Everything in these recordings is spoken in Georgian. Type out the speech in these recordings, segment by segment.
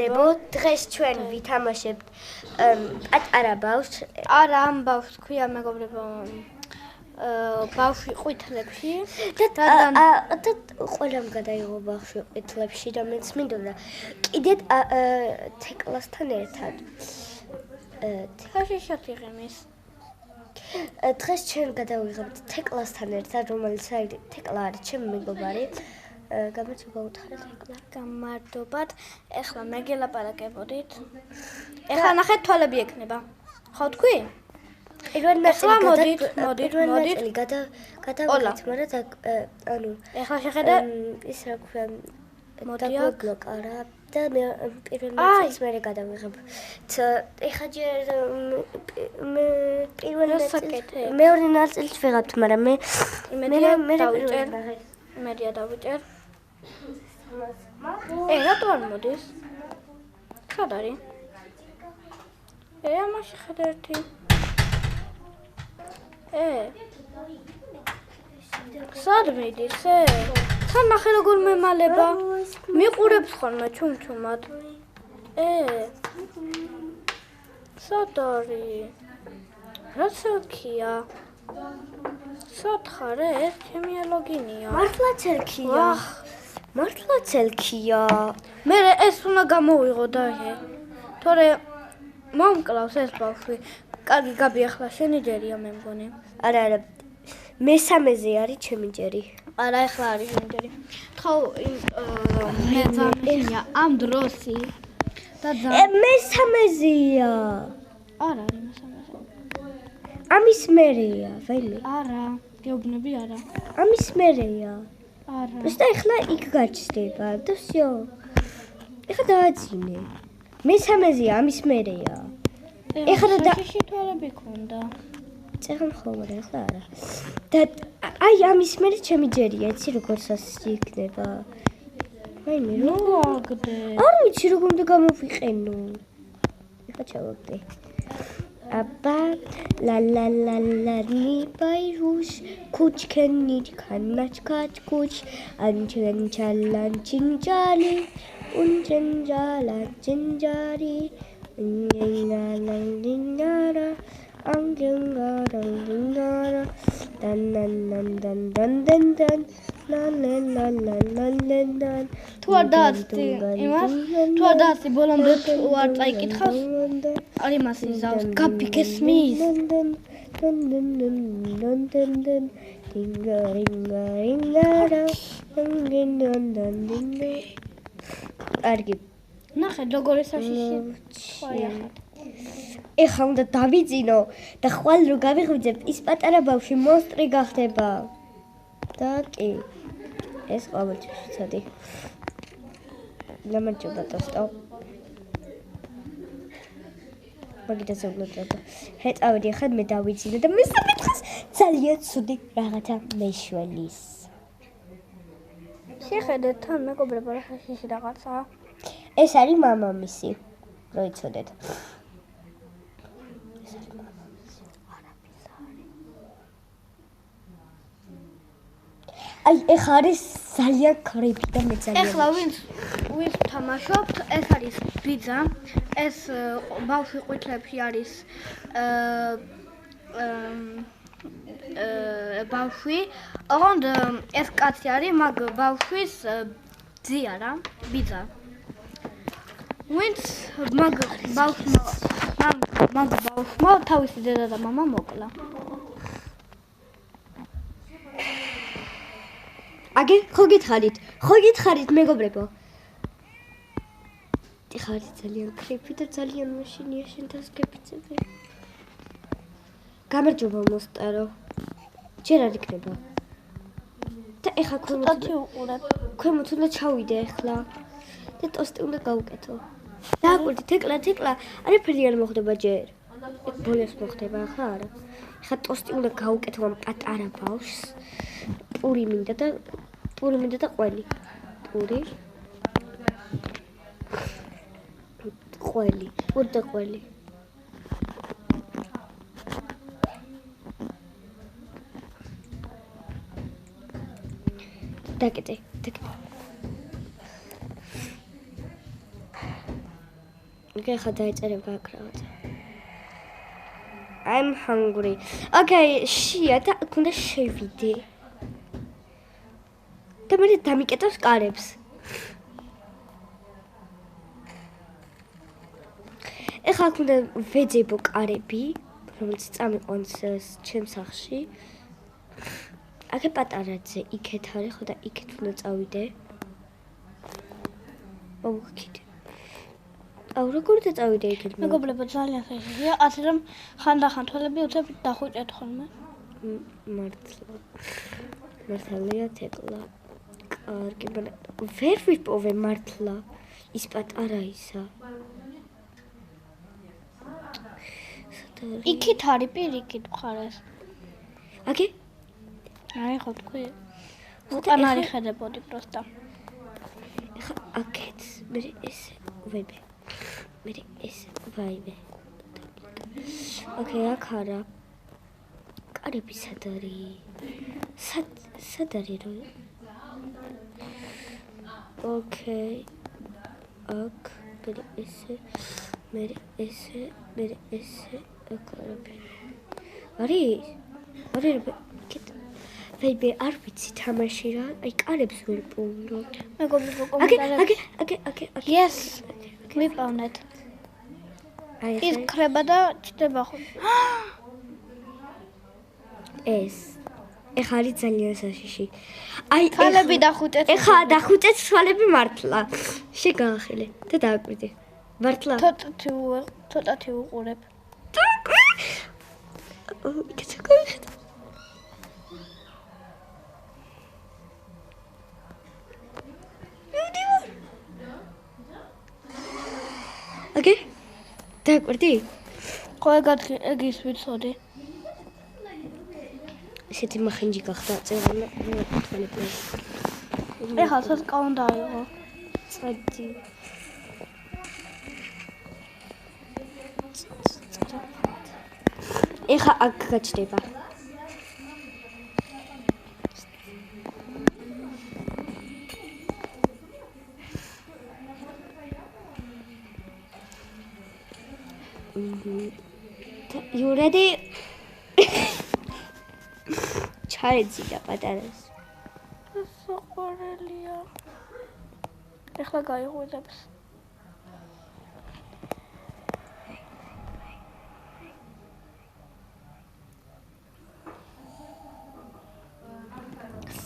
მეგობრებო, დღეს ჩვენ ვითამაშებთ პატარა ბავშვს. არა, ამ ბავშვს ქვია მეგობრებო, ბავშვი ყვითლებში და ყველამ გადაიღო ბავშვი ყვითლებში და მეც მინდოდა კიდეთ თეკლასთან ერთად. თაშიშად იღემის. დღეს ჩვენ გადავიღებთ თეკლასთან ერთად, რომელიც თეკლა არის ჩემი მეგობარი. გამარჯობა უთხრეთ თეკლა. გამარჯობათ. ეხლა მე გელაპარაკებოდით. ეხლა ნახეთ თვალები ექნება. ხო თქვი? პირველ მოდით. გადავიღეთ, მაგრამ ანუ ეხლა შეხედე ის რა ქვია დაგვიბლოკა რა და მე პირველ ნაწილს მე გადავიღებ. ეხლა ჯერ მე პირველ ნაწილს მეორე ნაწილს ვიღებთ, მაგრამ მე მედია დავიჭერ. რატო არ მოდის? სად არის? ამაში ხედა ერთი. სად მიდის? თან ნახე როგორ მემალება. მიყურებს ხოლმე ჩუმჩუმად. სად არის? რა ცელქია? სად ხარ? ჩემი ალოგინია. მართლა ცელქია. მართლა ცელქია. მე ეს უნდა გამოვიღო და თორე მომკლავს ეს ბავშვი. კარგი გაბი ახლა შენი ჯერია მე მგონი. არა, მესამეზე არის ჩემი ჯერი. არა, ახლა არის შენი ჯერი. ხო, მე ძამია ამ დროსი და მესამეზეა. არა, არის მესამეზე. ამის მერეა, ველი? არა, გეუბნები არა. ამის მერეა. არა. და ეხლა იქ გაჩნდება და всё. ეხლა დააძინე. მესამეზეა, ამის მერეა. ეხლა და შეთვალები ქონდა. წეხან ხოლმე ეხლა არა. და აი ამის მერე ჩემი ჯერია, იცი როგორ სასი იქნება. მაინე ნუ აგდე. არ ვიცი როგორ უნდა გამოვიყენო. ეხლა ჩავაგდე. აბა ლა ლა ლა ლა ნი ბაიუშ კუჩკენი ქანაჩ კაჩ კუჩ ანჩენ ჩალან ჩინჯალი უნჩენჯალა ჩინჯარი ნინალა ანგენგარა დან ლან თუ არ დაასწი იმას თუ არ დაასწი ბოლომდე თუ არ წაიკითხავს არ იმას იზავს გაფიქესმის კარგი ნახე როგორ ესაშიში ეხლა უნდა დავიძინო და ხვალ რო გავიღვიძებ ის პატარა ბავშვი მონსტრი გახდება და კი ეს ყოველთვის ვიცოდი გამარჯობა ტოსტო მაგიტას უბრალოდ ჰეწავდი ახლა მე დავიძინე და მესამე დღეს ძალიან ცუდი რაღაცა მეშველის შეხედეთ თან მეგობრებო რა ხაშიში რაღაცაა ეს არის მამამისი რო იცოდეთ აი ეხლა არის ძალიან კრიპი და მე ძალიან ეხლა ვინც თამაშობთ ეს არის ბიძა ეს ბავშვი ყვითლებში არის ბავშვი ოღონდ ეს კაცი არის მაგ ბავშვის ძია რა ბიძა ვინც მაგ ბავშვმა თავისი დედა და მამა მოკლა აგე ხო გითხარით მეგობრებო ხარი ძალიან კრიპი და ძალიან მაშინია შენ დასგებიცები გამარჯობა მოსტარო ჯერ არ იქნება და ეხლა ქვემოთ უნდა ჩავიდე ეხლა და ტოსტი უნდა გავუკეთო დააკვირდით თეკლა არაფერი არ მოხდება ჯერ ეგ ბოლოს მოხდება ახლა არა ეხლა ტოსტი უნდა გავუკეთო ამ პატარა ბავშვს პური მინდა და ყველი პური და ყველი დაკეთე Okay, ხა დაიწერე გაქრავთ. I'm hungry. Okay, შია და უნდა შევიდე. და მე დამიკეტავს კარებს. ეხლა უნდა ვეძებო კარები, რომელიც წამიყვანს ჩემს სახლში. აქ პატარაძე იქეთ არის, ხო და იქით უნდა წავიდე. მოგკიდე. აუ როგორ დაწავიდე იქით? მეგობრებო ძალიან ხშირია, ასე რომ ხანდახან თვალები უცებ დახუჭეთ ხოლმე. მართლა. მართალია თეკლა. კარგი, მაგრამ ვერ ვიპოვე მართლა. ის პატარა ისა. იქით არის პირიქით მხარეს. აკი? აი ხო თქვი. უკან არის ხედებოდი პროსტა. ეხა აქეთ მე ესე ვებე. მე ესე ვაიმე. ოკეი, აქ არა. კარები სად არის? სად არის რო? ოკეი. აქ მე ესე აკარები. არის? ვეიბე არ ვიცი თამაში რა, აი კარებს ვერ პოულობ. მეგობრებო კომენტარებში. აკი. Yes. მიპოვნეთ. აი ის ხრება და ჩდება ხო? ეს ეხა არის ძალიან საშიში. აი თვალები დახუჭეთ. ეხა დახუჭეთ თვალები მართლა. შეგაახელე და დააკვირდი. მართლა. ცოტათი უყურებ. იქეცა გაიხედა. ოკეი. დააკვირდი? ხო ეგ ის ვიცოდი. ესეთი მახინჯი გახდა წერანა თვალები. ეხლა სასკაუნ დაიღო. წადი. ეხა აქ გაჩდება. You ready? ჩაეძიდა პატარას. საყვარელია. ეხლა გაიღვიძებს.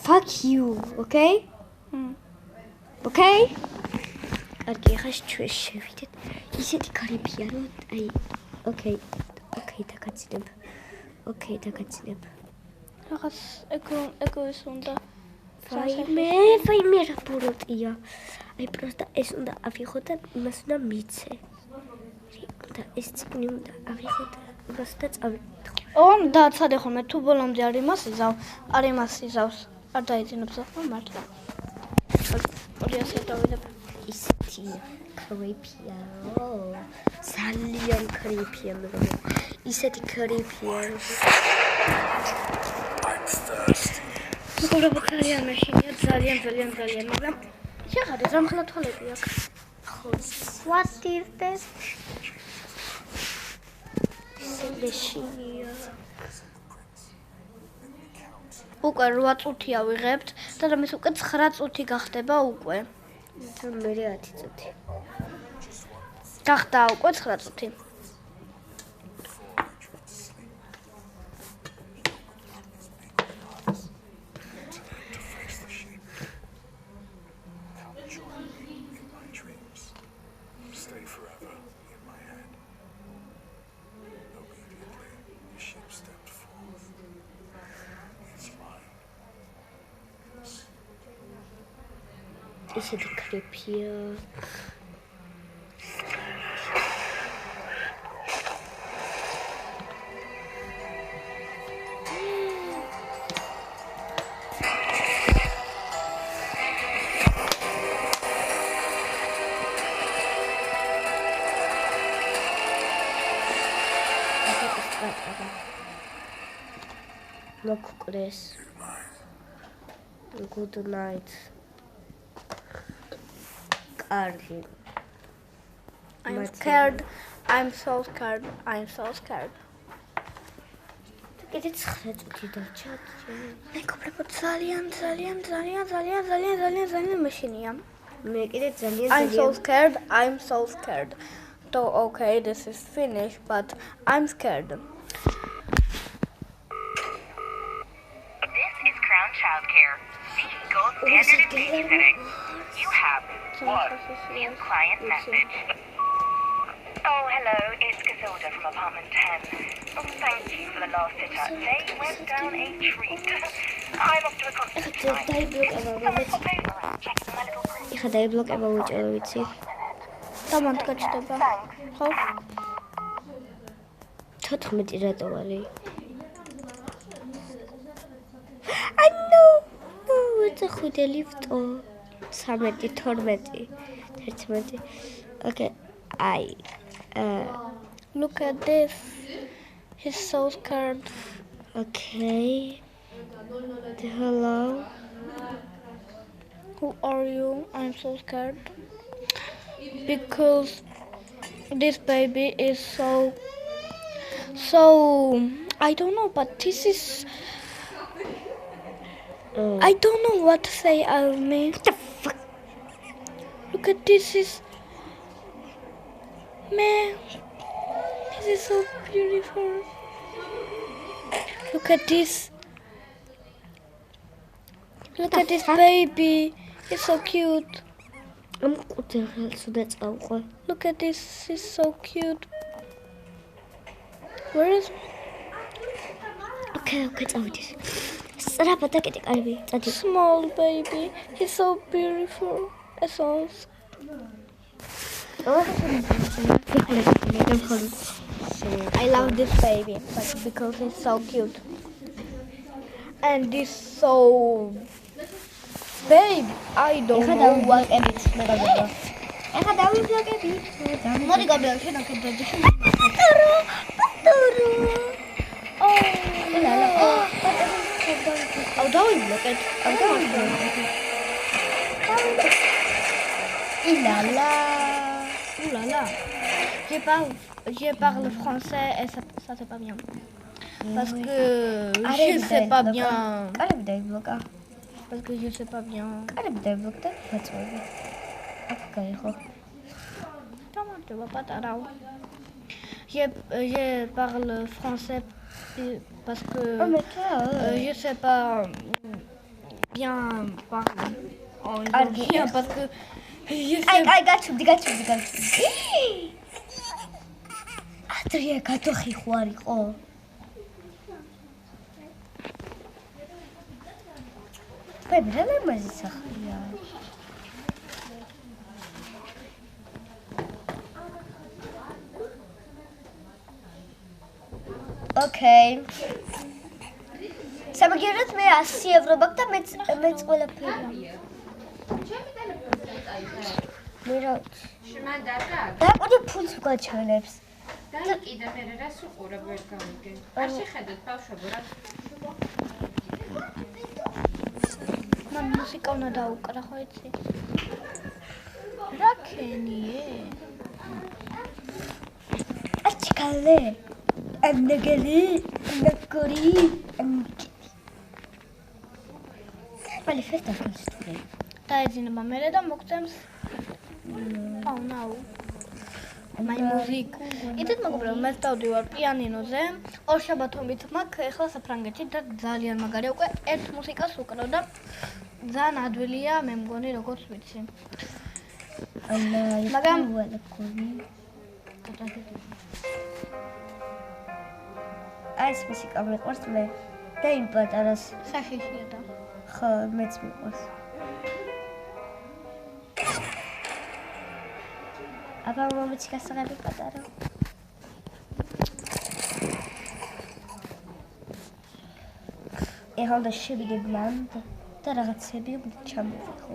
Fuck you, okay? Okay? კარგი, ახლა ჩვენ შევიდეთ. ისეთი კარებია, რომ აი, okay, დაგაცინებ. დაგაცინებ. რაღაც ეგოის უნდა. ვაიმე რა ბუროტია. აი პროსტა ეს უნდა ავიღო და იმას უნდა მიცე. და ეს წიგნი უნდა ავიღო და იმას და წავიდე. დაცადე ხოლმე თუ ბოლომდე არ იმას იზავს. არ დაიძინებს ახლა მართლა. 200 დავიდებ. ისეთი კრიპია. ძალიან კრიპია მეგობრებო. ისეთი კრიპია. მეგობრებო ძალიან მეშინია, ძალიან, მაგრამ შეხადე ზამხლა თვალები აქვს. ხო, what is this? მეშინია. უკვე 8 წუთია ვიღებთ და რამის უკვე 9 წუთი გახდება უკვე. მე 10 წუთი. გახდა უკვე 9 წუთი. ისეთი კრიპია. მოგკრეს. Good night. კარგი. I'm scared. I'm so scared. I'm so scared. კიდე 9 წუთი დარჩა. მეგობრებო, ძალიან მეშინია. მე კიდე ძალიან I'm so scared. I'm so scared. So okay, this is finished, but I'm scared. This is Crown Childcare. The gold standard in babysitting. You have one new client message. Oh, hello, it's Casilda from apartment 10. Oh, thank you for the last sit-up. They went down a treat. I'm off to a concert tonight. Someone pop over and check my little room. ეხა დაიბლოკება უჭერო ვიცი. დამანთ გაჩნდება. ხო? 14 რატო არის? I know. It's a good lift. 13, 12, 11. Okay. Look at this. He's so scared. Okay. Hello. Who are you? I'm so scared. Because this baby is so I don't know, but this is I don't know what to say of me. What the fuck? Look at this is man. This is so beautiful. Look at this. Look at this baby. It's so cute. I'm going to go. Look at this. It's so cute. Where is Okay, წავიდეს. სწრაფად დაკეტე კარები, წადი. small baby? He's so beautiful. It's so I love this baby because he's so cute. And this so babe, I don't know what ეხა დავიბლოკები. მოდი გაბრალ შენაკეთ და Oh, დავიბლოკეთ. Oulala. Je parle français et ça c'est pas bien. Parce que je sais pas bien. კარები დაიბლოკა. Parce que je sais pas bien. კარები დაიბლოკდა, გაწვევი. აქ გაიხო. Tomate patara. Je parle français parce que je sais pas bien parler en anglais parce que je sais აი გაჩვდი. ადრია გადოხი ხوارიყო. ბები რა ლამაზი სახლია. Okay. სამაგიეროდ მე 100 ევრო მაქვს და მეც ყველაფერი. მე რა და ყოდი ფულს გაჩვენებს. და კიდე მე რას უყურებ ვერ გავიგე. არ შეხედეთ ბავშვებო რა. მან მუსიკა უნდა დაუკრა ხო იცი? რა ქენიე? აჩკალე. Annagari, annagori, 빨리 festa construir. დაეძინება მერე და მოგწემს. Oh no. My music. იცით მეგობრებო, მე დავდივარ პიანინოზე. ორ შაბათობით მაქვს ახლა საფრანგეთში და ძალიან მაგარია უკვე ერთ მუსიკას უკრავ და ძალიან ადვილია მე მგონი როგორც ვიცი. მაგრამ ეს მუსიკა მეყვარს მე და იმ პატარას სახეშია და ხო მეც მიყვარს. აბა მომიცი გასაღები პატარა. ეხლა შევიდე ბლანდ და რაღაცები უნდა ჩამოვიღო.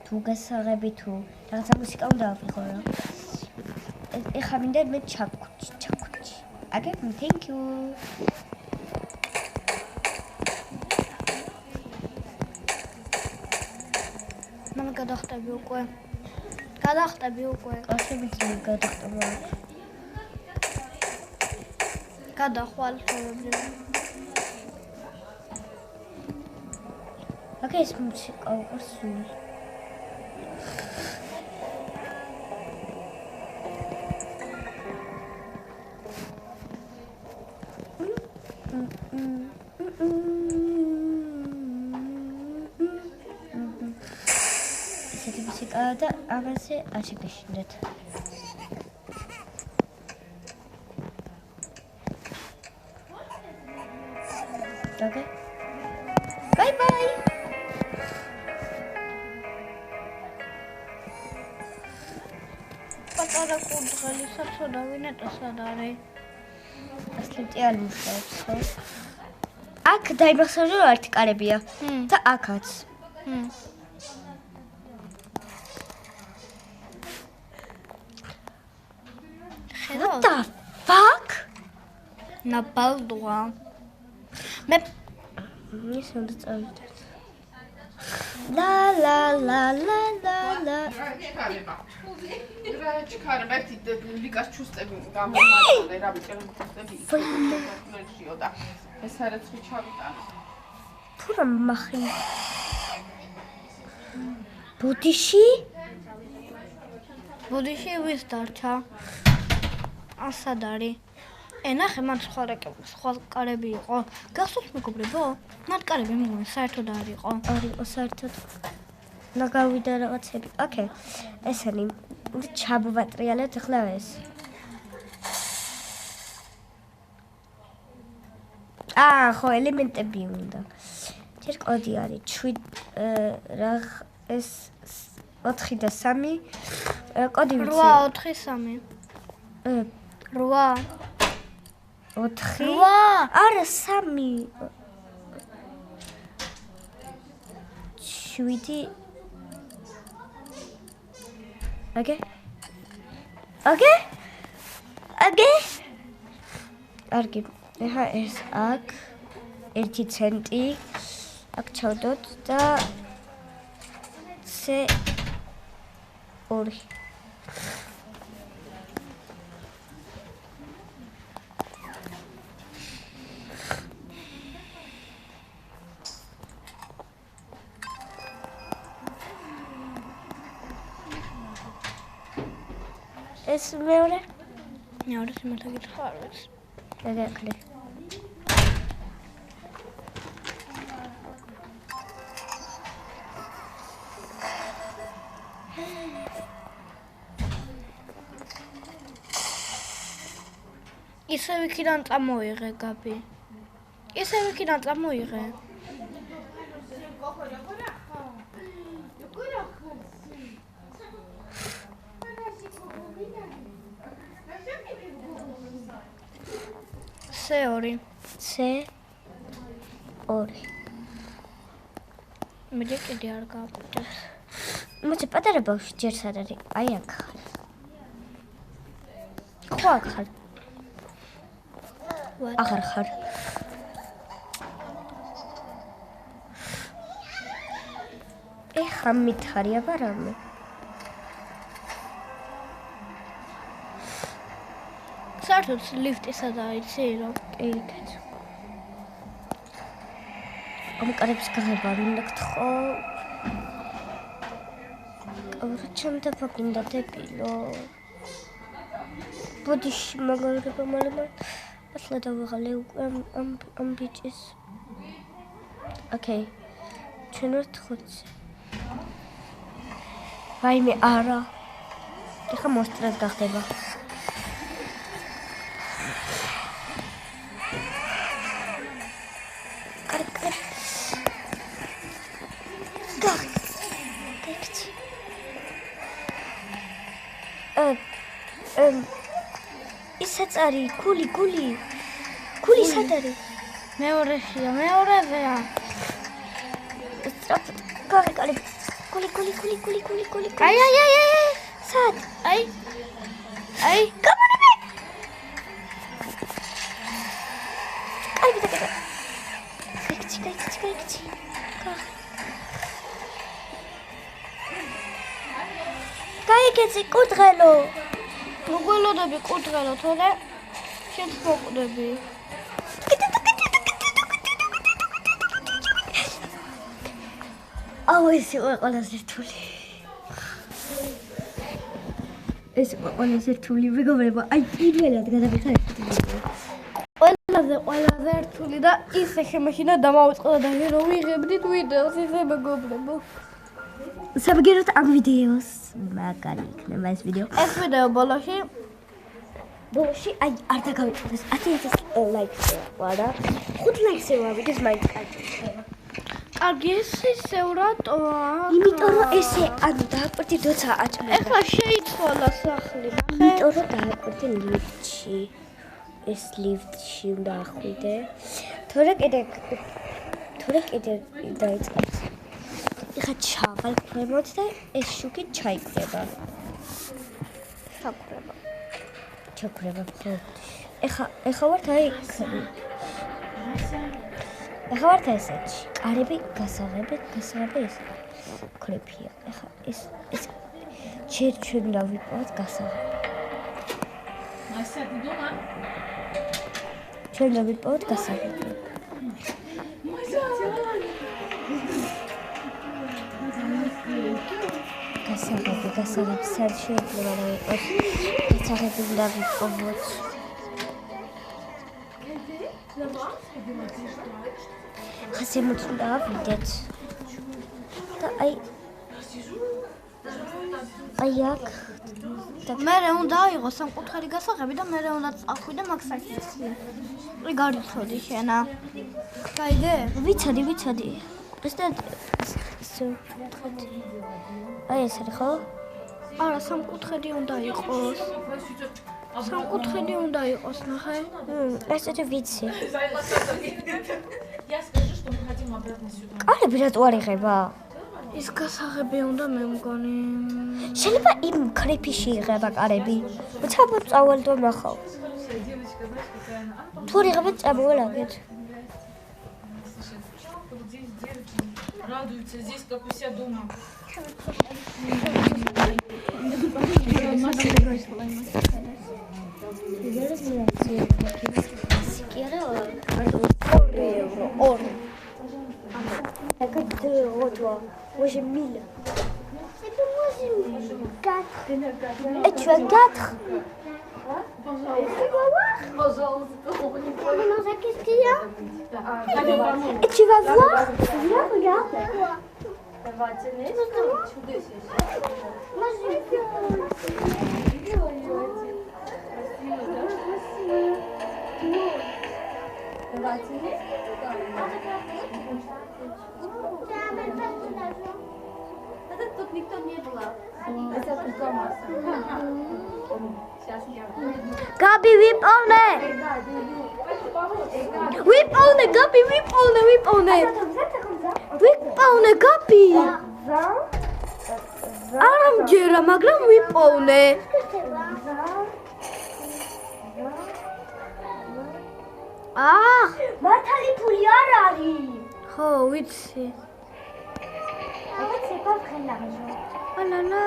თუ გასაღები თუ რაღაცა მუსიკა უნდა ავიღო რა. ეხლა მინდა მე ჩაკუჩი. Okay, thank you. მან გადახტები უკვე. გადახტები უკვე. კაცები ძილი გადახტება. გადახვალ ჩვეულებრივ. აკა ეს მუსიკა უყურს სულ. ესეთი მუსიკა და ამაზე აშეკაშინდეთ. Okay. Bye bye. პატარა კურდღელი საცოდა ვინეტა სად არის? ასლიტი არ მუშაობს, ხო? აქ დაიმახსოვრე რომ ერთი კარებია და აქაც. What the fuck? ნაბალდოა. მე ის უნდა წავიდეთ. La la la la la la. რა ჩქარება ერთი ლიკას ჩუსტები გამომატყე რა ვიწერე ჩუსტები იქნებიო და ეს არაცხი ჩავიტანე. თუ რა მახი? ბუდიში ვის დარჩა? ასად არის. ნახე, მან სხვა კარები იყო. გახსოვს მეგობრებო? მათ კარები მოგონი საერთოდ არ იყო. არ იყო საერთოდ. ნაგავიდა რაღაცები. ოკეი. ესენი ჩაბვატრიალეთ ახლა ეს. ხო, ელემენტები უნდა. ჯერ კოდი არის 7 რა ეს 4 და 3. კოდი ვიცი. 8 4 3 არა 3 7 Okay. Argi. Ეხა ეს აქ 1 ცენტი აქ ჩავდოთ და C 2. ეს მეორე სიმართლე გითხრა არ ვიცი. დაგაკლე. ისევ იქიდან წამოიღე გაბი. ისევ იქიდან წამოიღე. C2. მე კიდე არ გავაკეთებს. მოდი პატარა ბავშვი ჯერ სად არის? აი აქ ხარ. ხო აქ ხარ. აღარ ხარ. ეხა მითხარი აბა რამე. საერთოდ ლიფტი სადაა იცი რა? ეკეთ. ამ კარებს გაღება უნდა გთხოვ. რა ჩამდება გინდა დებილო. ბოდიში მაგალითად მალე ახლა დავიღალე უკვე ამ ბიჭის. ოკეი. ჩვენ ვართ 5-ზე. ვაიმე არა. ეხა მოსტრად გახდება. ისაწარი გული სად არის? მეორეშია, მეორეზეა. გაღეკალე. გული. აი. სად? აი. გამონები. კაი. გაიქცი. გაიგე ველოდები კურდღელო თორე შენც მოკვდები. აუ ეს იყო ყველაზე რთული. ეს იყო ყველაზე რთული მეგობრებო. აი პირველად გადავიხარ ერთი ვიდეო. ყველაზე რთული და ისე შემაშინა დამავიწყდა და რომ ვიღებდით ვიდეოს ისე მეგობრებო. საბგეროთ ამ ვიდეოს მაგარი იქნება ეს ვიდეო. ეს ვიდეო ბოლოში აი არ დაგავიწყდეს 10,000 ლაიქს ვარა. 5 ლაიქს ვავიდეს მაინც კარგი. კარგი ისე რატოა? იმიტომ რომ ესე ანუ დააკვირდი როცა აჭმე. ეხლა შეიცვალა სახლი. იმიტომ რომ დააკვირდი ლიფტში. ეს ლიფტში უნდა ახვიდე. თორე კიდე დაიწყებს. ეხლა ჩავალ ქვემოთ და ეს შუქი ჩაიკვდება. ჩაკვდება ხო. ეხლა ვართ აი ეხლა ვართ ესეთში. კარები გასაღები ეს ქრეფია. ეხლა ეს ჩვენ უნდა ვიყავთ გასაღები. მასადი დომა. ჩვენ უნდა ვიყავთ გასაღები. გასაღები სად შეიძლება რა იყოს. გასაღები უნდა ვიყავთ. ხასემოთ უნდა ავიდეთ. და აი აქ მე უნდა აიღო სამკუთხედი გასაღები და მე უნდა წახვიდე მაგ საქმეში. აი გარიცოდი შენა. გაიგე? ვიცოდი. ეს და აი ეს არის ხო? არა, სამკუთხედი უნდა იყოს. სამკუთხედი უნდა იყოს, ნახე. ესეთი ვიცი. Я скажу, что мы хотим обратно сюда. კარები რატო არ იღება? ის გასაღები უნდა მე მგონი. შეიძლება იმ ქრეფიში იღება კარები. უცაბოდ წავალ და ნახავ. თუ იღებთ წამოვალაგეთ. Радуются здесь, как у себя дома. J'ai 1000. Et puis moi j'ai 4. Et tu as 4. Qu'est-ce qu'il y a? Et tu vas voir? Viens, regarde. Moi Тут никто не было. Gabi, whip on it! Whip on it, Gabi, whip on it, whip on it! Whip on it, Gabi! Aram jera, magram whip on it! Ah! Matali puliarari! ხო, ვიცი. En fait, c'est pas vrai l'argent. Oh là là.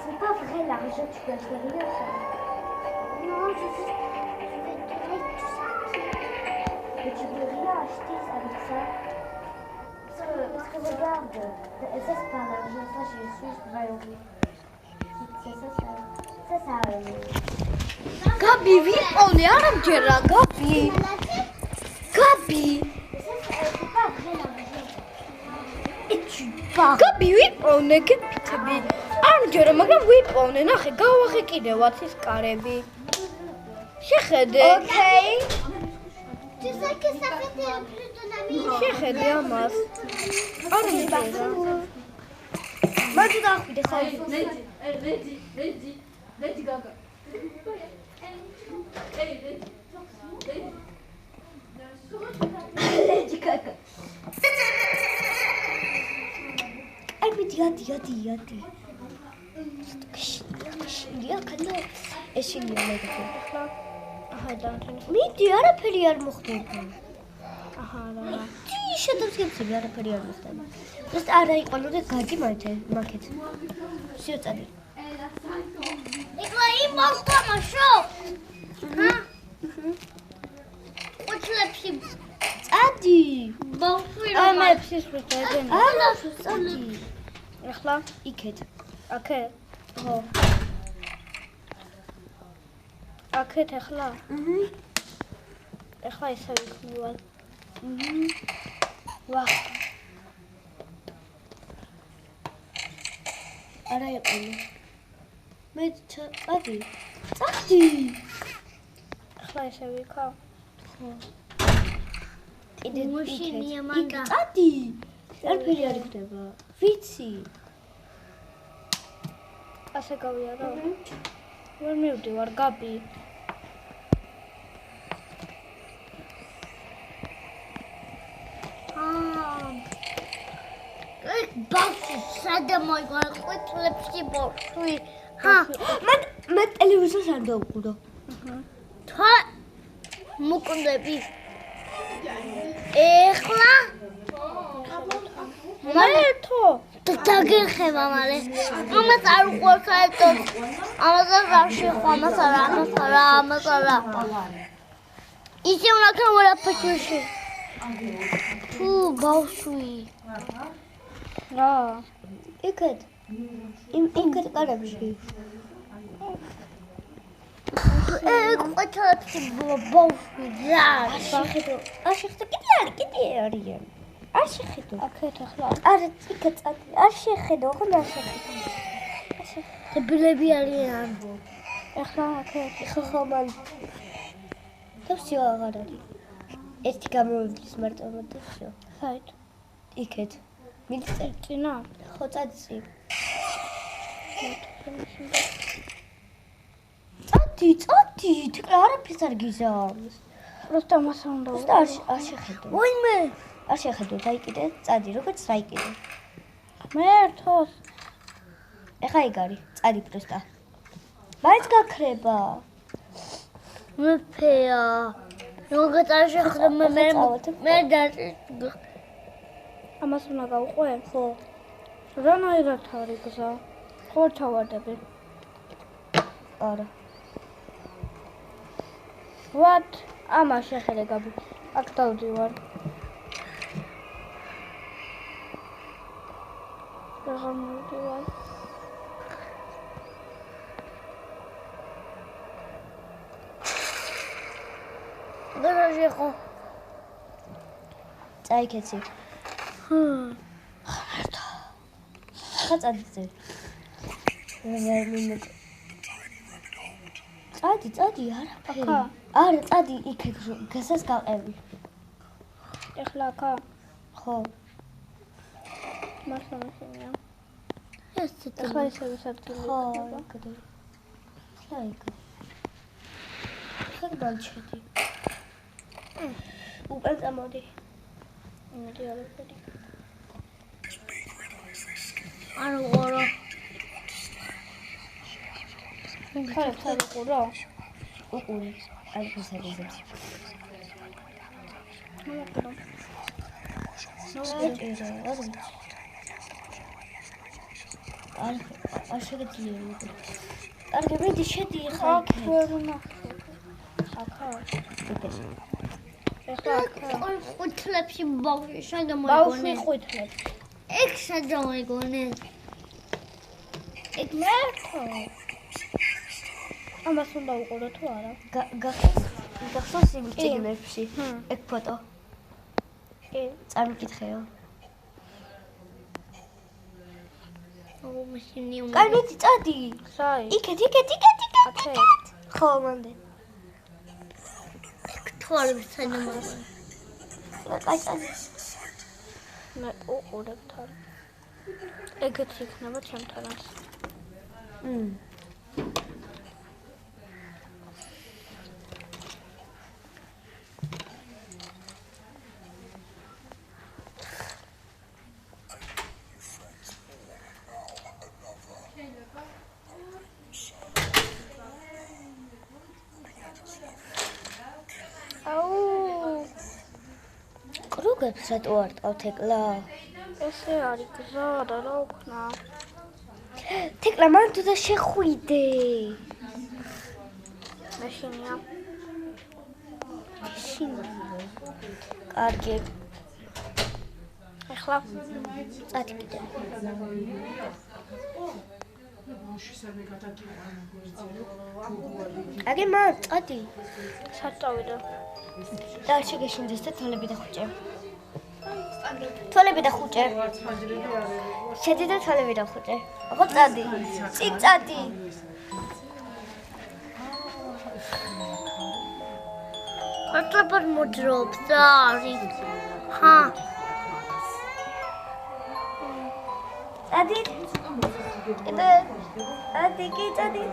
C'est pas vrai l'argent, tu dois faire rien ça. Non, je vais te donner tout ça. Mais tu peux rien acheter avec ça. Parce que regarde, ça c'est pas l'argent, ça j'ai su, je vais enlever. Ça. Gabi, ვიყოლე, არ ამჯერა, Gabi. Gabi. C'est pas vrai l'argent. Et tu pars. Gabi, ვიყოლე, გეკითხები. არ ამჯერა, მაგრამ ვიყოლე, ნახე, გავახე კიდევაც ის კარები. შეხედე. Okay. Tu sais que ça fait plus ton ami. შეხედე ამას. არ ამჯერა. Მაგ დახვიდე საერთოდ. Lady Gaga. Lady Gaga. Ay, yadi. Kışınlıya kadar eşinliyor neydi? აჰა, და Midi araperi ar muxtedi. აჰა, და Şadams gemseli araperi ar muxtedi. Просто ara iqolo da gaji market. Sio tsadi. Igual მოვთამაშო. ყუთლებში წადი. ბავშვი მე ფსისვით ეგენი. წადი. ეხლა იქეთ. აქეთ. ხო. აქეთ ეხლა. ეხლა ისე ვიქნივალ. ვახ. არა იყენო. მე წადი. წადი. ეხლა ისე ვიქა. კიდე მუშინია მანდა. წადი. არაფერი არ იქნება. ვიცი. ასე გავიარო. ვერ მივდივარ გაბი. ბავშვი სადა მოიგონა ყუთლებში ბავშვი. მე ტელევიზორს არ დავუყურო. თა მოკუნდები. ეხლა მართო. დაგეხება მალე. ამას არ უყურს საერთოდ. ამას არ შეხვამას არა. ისე უნდა ქოვარა ფაშოში. თუ ბავშვი. რა. იქეთ. იქეთ კარებში. ყუთლებში ბავშვი რა. არ შეხედო კიდე არიან. არ შეხედო. აქეთ ეხლა. არა, იქეთ წადი. არ შეხედო, ხო არ შეხედო. დაბლები არიან. ეხლა აქეთ. ხო მან. თავსი აღარ არის. ერთი გამოვიდეს მარტო მოდიშო. საით. იქეთ. მიწე. წინა. ხო წადი. წადი. თქო არაფერს არ გიზავს. просто მას უნდა. არ შეხედო. ვაიმე. არ შეხედო, დაიკიდე, წადი, როგორც დაიკიდე. მერთოს. ეხა იქ არის, წადი პროსტა. მაინც გაქრება. მეფეა. როგორც არ შეხვდა მე და ამას უნდა გავყვე? ხო. რანაირად არის გზა? ხო ჩავარდები. არა. what? ამას შეხედე გაბი. აქ დავდივარ. აღარ მოვდივარ. გარაჟი ხო? წაიქეცი. ხა წადი. წადი, არაფერი. არა, წადი იქეთ, გასას გაყევი. ეხლა აქა. ხო. მართლა მაშინია. ეს ეხლა ისე ვისადგილი ხო, იქნება. იქ. ხა იქ. ხა გავჩედი. უკან წამოდი. მოდი არაფერი. არ უყურო. ხარ უყურო? უყური. არ გასაგებია. მოუყურო. არ შეგიძლია. კარგი, მედი შედი ხა. აქა. ყუთლებში ბავშვი სადა ბავშვი მოიგონა. ყვითლებს. ეგ სადა მოიგონა. ეგ მერთო. ამას უნდა უყურო თუ არა? გახსოვს იმ წიგნებში? ეგ ფოტო. წამიკითხეო. მაშინია. კარგი, წადი. საი? იქეთ. აქეთ. ხო, მანდ. თვალები სადა მოიგონა. წადი. მე უყურებ თან. ეგეც იქნება ჩემთანაც. კრუგებს რატო არ ტყავთ ეკლა? ესე არის გზა და რა ვქნა? თეკლა მან თუ და შეხვიდე. მგონია. კარგი. ეხლა წადი კიდე. აგე მა წადი. საწავიდო. და შეგეშინდეს და თვალები დახუჭე. თვალები დახუჭე. შედი და თვალები დახუჭე. ხო წადი. წინ წადი. აკლებად მოძრობს და არის. ხა. წადი. კიდე. წადი კი წადი.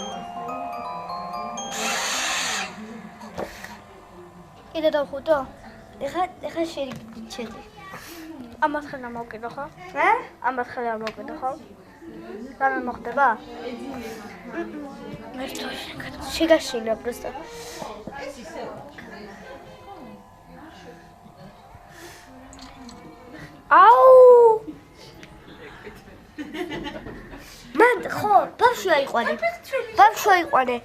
კიდე დავხუტო? ეხა შედი. ამას ხელ არ მოვკიდო ხო? ჰა? ამას ხელ არ მოვკიდო ხო? რამე მოხდება? შეგაშილა просто. აუ! მან ხო, ბავშვი აიყვანე. ბავშვი აიყვანე.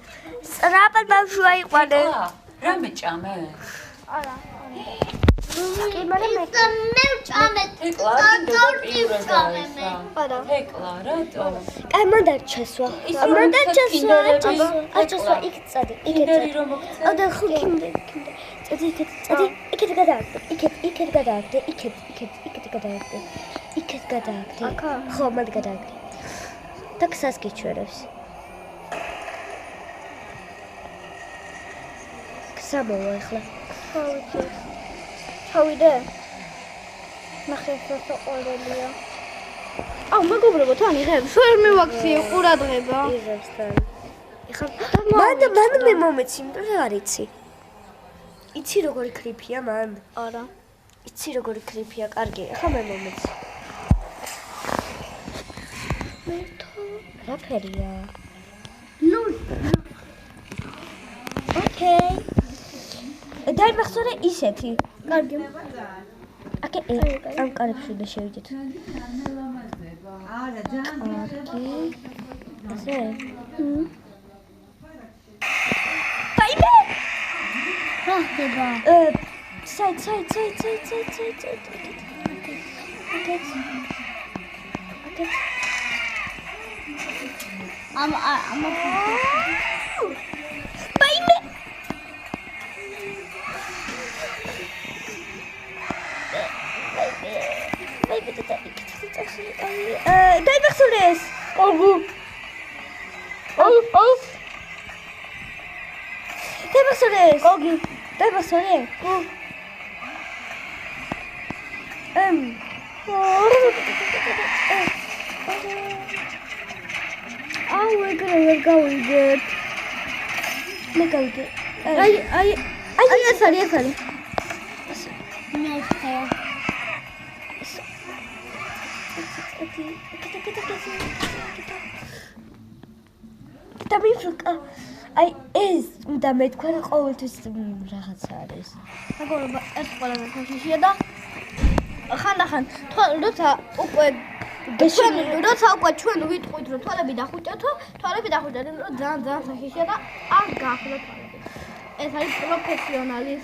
სწრაფად ბავშვი აიყვანე. რა მეჭამე? არა. კი, მაგრამ მე მე ვჭამე. თეკლა ტორტი ვჭამე მე. არა. თეკლა რატო? კაი, მან დარჩესვა. მან დარჩესვა. არჩესვა იქ წადი. იქეთ კიდერი წადი. რომ მოგწე? ადა ხო კიდე. წადი იქეთ. წადი. იქეთ გადააგდე. იქეთ გადააგდე. იქეთ გადააგდე. იქეთ გადააგდე. აქა? ხო, მან გადააგდე. და ქსას გიჩვენებს. ქსა მოვა ახლა. ჩავიდე. ნახე ეს ყველია. აუ მეგობრებო თან იღებს. შენ მივაქციე ყურადღება. იღებს თან. ეხლა მან მე მომეცი, იმიტომ რომ არ იცი. იცი როგორი კრიფია მან? არა. იცი როგორი კრიფია, კარგი. ეხლა მე მომეცი. რა ფერია? ნუ ოკეი. დაიმახსოვრე ისეთი. კარგი. აკე ამ კარებში უნდა შევიდეთ. კარგი. ასე? ბაიბე! რა ხდება? საით. აკეთ. ამ ბაიბე! ბაიბე და დაიმახსოვრე ეს. დაიმახსოვრე ეს. დაიმახსოვრე? აუ ეგრე ვერ გავიგებ. მე გავიგე. აი ეს არის. მე ხე. და მიფრკა. აი ეს უნდა მეთქვა რომ ყოველთვის რაღაცა არის. მეგობრებო ეს ყველაზე ხაშიშია და ხანდახან როცა უკვე ჩვენ ვიტყვით რომ თვალები დახუჭეთო, რომ ძალიან ხაშიშია და არ გაახვდა თვალები. ეს არის პროფესიონალის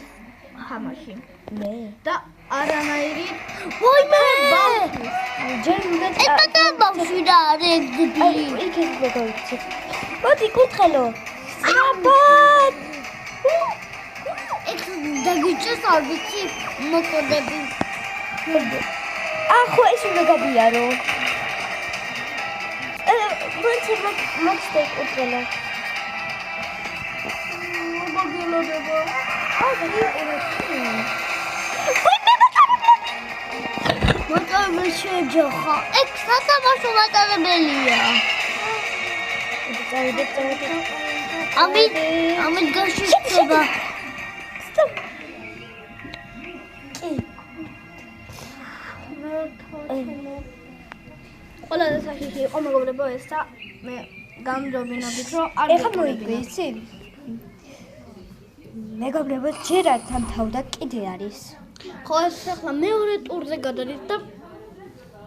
თამაში. მე და არანაირი ვაიმე! ჯერ უნდა ეტა ბავშვი და რეგბი. იქით მოგავიქცე. მოდი კუთხელო. აბად! ეს დაგიჭეს არ ვიცი მოკოდები. ახო ეს უნდა გაბიარო. მოგწე კუთხელო. მოგილოდება. მოტოვე შეჯახა. ეგ სათამაშო მატარებელია. ამით გაშიშება. ყველაზე სახიში იყო მეგობრებო ეს და მე გამჯობინებით რომ არ ეხლა მოიგე იცი? მეგობრებო ჯერ არ თანთავდა კიდე არის. ხო ეს ახლა მეორე ტურზე გადადის და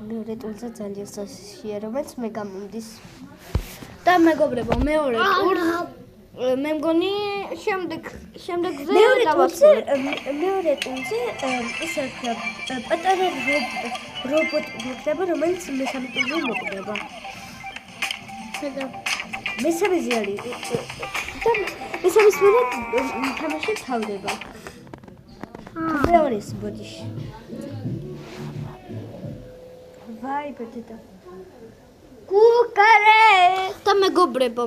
მეორე ტურზე ძალიან სასიშია რომელიც მე გამომდის. და მეგობრებო მეორე ტურს მე მგონი შემდეგზე მეორე ტურზე ისე პატარა რობოტი იქნება, რომელიც მესამე ტურზე მოკვდება. მესამეზე არის და მესამის მერე თამაში თავდება. მეორეს ბოდიში. ვაი, ბედედა. გუკარე! და მეგობრებო,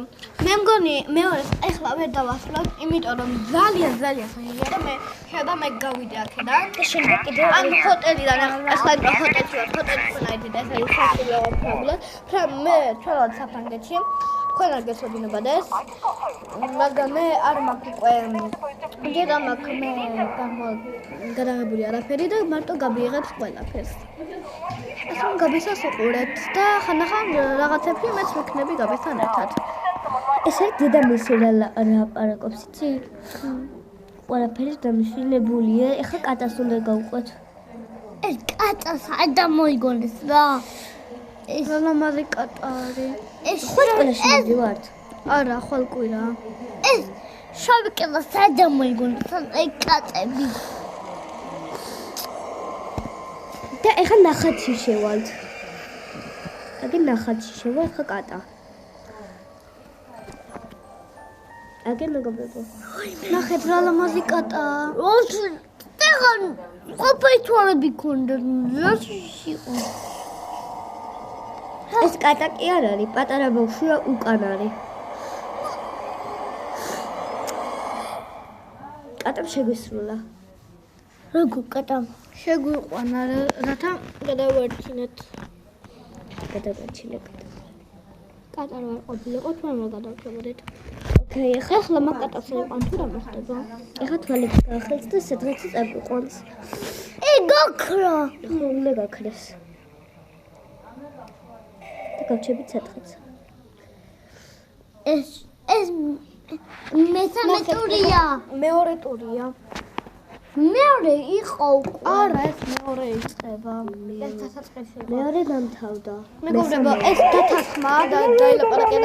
მე მგონი მეორეს ეხლა ვერ დავასრულებ, იმიტომ რომ ძალიან ხანია და მე შეიძლება მე გავიდე აქედან. და შემდეგ კიდევ ან ჰოტელიდან ახლა ჰოტელში ვარ, ჰოტელი ხონაიდი და ეს არის სასულიერო პრობლემა. მე ჩვენად საფრანგეთში თქვენ არ გესოდინებათ ეს, მაგრამ მე არ მაქვს უკვე ჯერ არ მაქვს მე გადაღებული არაფერი და მარტო გაბიიღეთ ყველაფერს. ეს რომ გაბისას უყურეთ და ხანდახან რაღაცებში მეც ვიქნები გაბისთან ერთად. ეს არის დედამისი რა ლაპარაკობს, იცი? ყველაფერი დამიშვილებულია. ეხლა კატას უნდა გავუყვეთ. ეს კატას არ დამოიგონეს რა. რა ლამაზი კატა არის. ეს ყველაში მივდივართ. არა, ხვალკვირა. ეს შავი კატას არ დამოიგონეს ეს კატები. და ეხლა ნახატში შევალთ. აგე ნახატში შევალთ ხა კატა. აგე მეგობრებო. ნახეთ რა ლამაზი კატა. ეხან ყოფილთვალები ქონდა რაში იყო. ეს კატა კი არ არის, პატარა ბავშვია უკან არის. კატამ შეგვისრულა. როგორ კატა? შეგვიყვანა რათა გადავერჩინეთ. გადაგაჩინე კატა. კატა რა ყოფილიყო ჩვენ რა გადავშევოდეთ. ოკეი, ახლა მაგ კატას ეყვან თუ რა მოხდება? ეხლა თვალებს გაახელს და სადღაც წაგვიყვანს. გაქრა. ხო, უნდა გაქრეს. და გავჩებით სადღაც. ეს მესამე ტურია. მეორე ტურია. მეორე იყო უკვე. არა, ეს მეორე იწყება. ეს დასაწყისი იყო. მეორე დამთავრდა. მეგობრებო, ეს დათანხმა და დაილაპარაკეთ.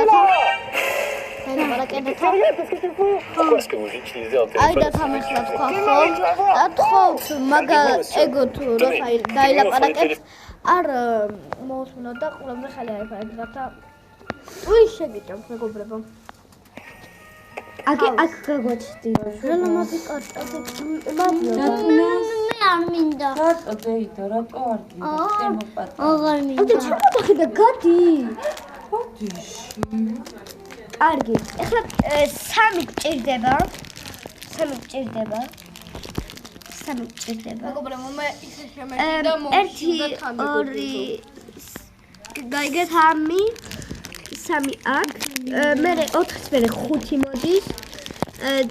Parce que vous utilisez un აი téléphone. დათამაშლა თქვა ხო? ათხოვთ მაგა ეგო თუ როცა დაილაპარაკეთ არ მოусმინოთ და ყურებზე ხელი აიფარეთ რათა უი შეგიჭამთ მეგობრებო. აგე აქ გაგვაჩდი. რა ლამაზი კატა. მე არ მინდა. რატო დეიდო, რატო არ გინდა? ჩემო პატარა. აღარ ოდე მინდა. ჩემოთახი და გადი. ბოდიში. კარგი. ეხლა 3 გჭირდება. 3 გჭირდება. მეგობრებო, მე ისე შემეჭი და 1 2 გაიგეთ 3 აქ. მე 4-ს მერე 5 მოდის.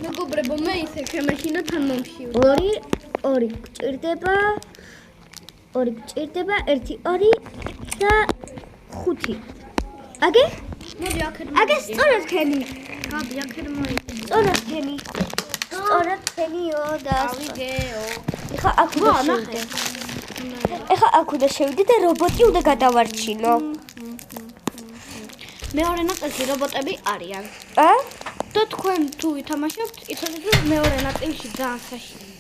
მეგობრებო, მე ისე შემეჭი და თან მომშივ. 2 გჭირდება. 2 გჭირდება, 1 2 და 5. აგე? მოდი აქეთ. აგე სწორად ქენი. გადი აქეთ მოიწი. სწორად ქენი. სწორად ქენიო და ავიგეო. ეხა აქ უნდა შევიდე. ეხა აქ უნდა შევიდე და რობოტი უნდა გადავარჩინო. მეორე ნაწილში რობოტები არიან. ა? და თქვენ თუ ითამაშებთ, იცოდეთ რომ მეორე ნაწილში ძალიან საშიშია.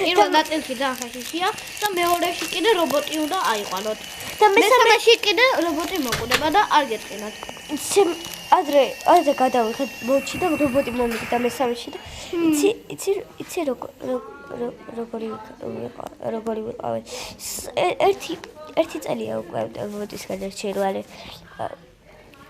პირველ ნაწილში ძალიან საშიშია და მეორეში კიდე რობოტი უნდა აიყვანოთ. და მესამეში კიდე რობოტი მოკვდება და არ გეტყინათ. ადრე გადავიხეთ ბოჩი და რობოტი მომიგდა მესამეში და იცი როგორი ვიყავი. ერთი წელია უკვე რობოტის გადარჩენვალი.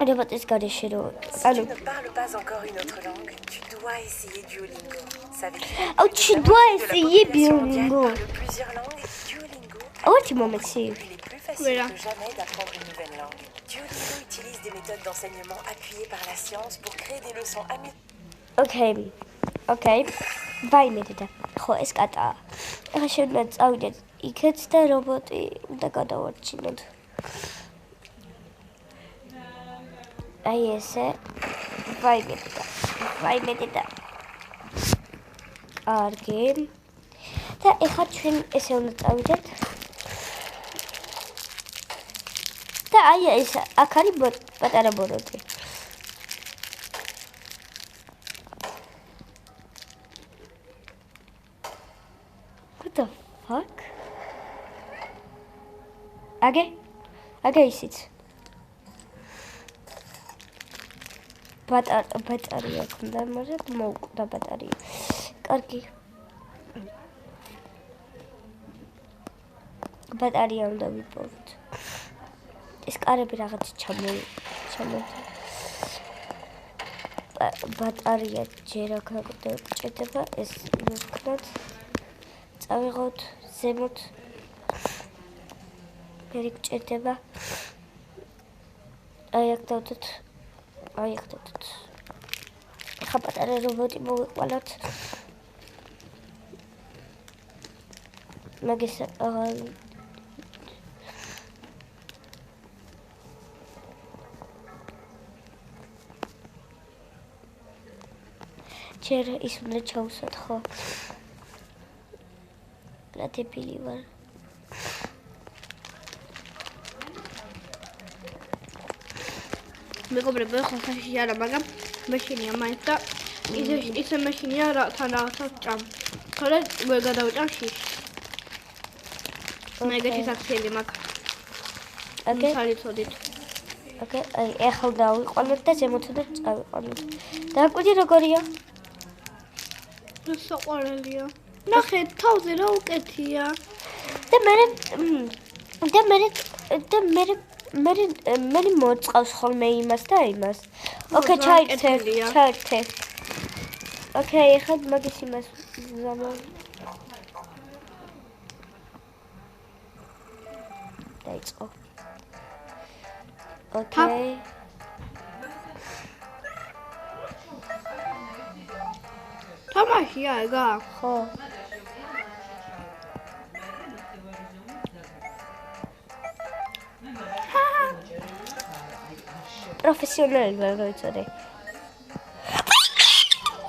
რობოტის გადაშენო. Si tu ne parles pas encore une autre langue, tu dois essayer Duolingo. Savais-tu Oh, tu dois essayer population mondiale Duolingo. parle plusieurs langues. Duolingo Petit moment, si. il est plus facile que jamais d'apprendre une nouvelle langue. Duolingo utilise des méthodes d'enseignement appuyées par la science pour créer des leçons amusées. Okay. ვაიმედდა. ხო, ეს კატაა. ეხლა შევიდეთ წავიდეთ იქეთ და რობოტი უნდა გადავარჩინოთ. აი ესე. ვაიმედდა. კარგი. და ეხლა ჩვენ ესე უნდა წავიდეთ. და აი ეს აქ არის პატარა ბოროტი. აგე ისიც. ბატარია ქონდა, მაგრამ მოუკვდა ბატარია. კარგი. ბატარია უნდა ვიპოვოთ. ეს კარები რაღაც ჩამოდი. ბატარია ჯერ აქ ჭირდება, ეს ვქნათ. წავიღოთ ზემოთ. მე გჭირდება. აი აქ დავდოთ. ახლა პატარა რობოტი მოვიყვალოთ. მაგის ჯერ ის უნდა ჩავუსვათ, ხო? რა დებილი ვარ. მეგობრებო, ხო ხაში არა, მაგრამ მეშინია მაინც და ისე მეშინია რა თან რაღაცა ჭამ. თორე ვერ გადავჭამ შიში. მეგეთი საქციელი მაქვს. სალიცოდით. აი ახლა დავიყვანოთ და ზემოთ უნდა წავიყვანოთ. დაკვირდი როგორია? საყვარელია. ნახე, თავზე რა უკეთია. და მე მოწყავს ხოლმე იმას და იმას. ოკეი, ჩაირთე. ოკეი, ახლა მაგის იმას ზამალ. დაიწყო. ოკეი. თამაშია ეგა? ხო. პროფესიონალი ვარ, ვიცოდი.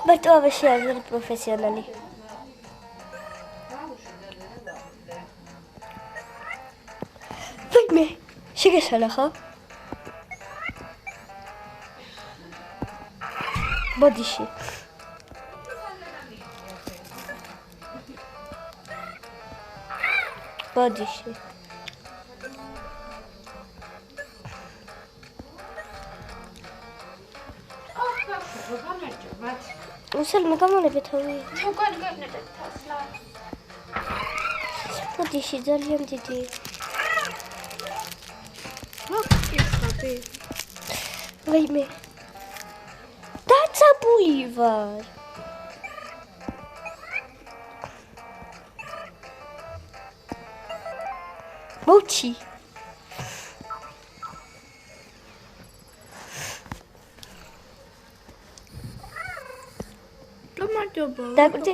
მარტო ამაში არ ვარ პროფესიონალი. ვაიმე, შეგესალა ხო? ბოდიში. უსალმე გამოლებით თავი. ბოდიში ძალიან დიდი. ვაიმე. დაცაბული ვარ. მოჩი. დაკვირდი.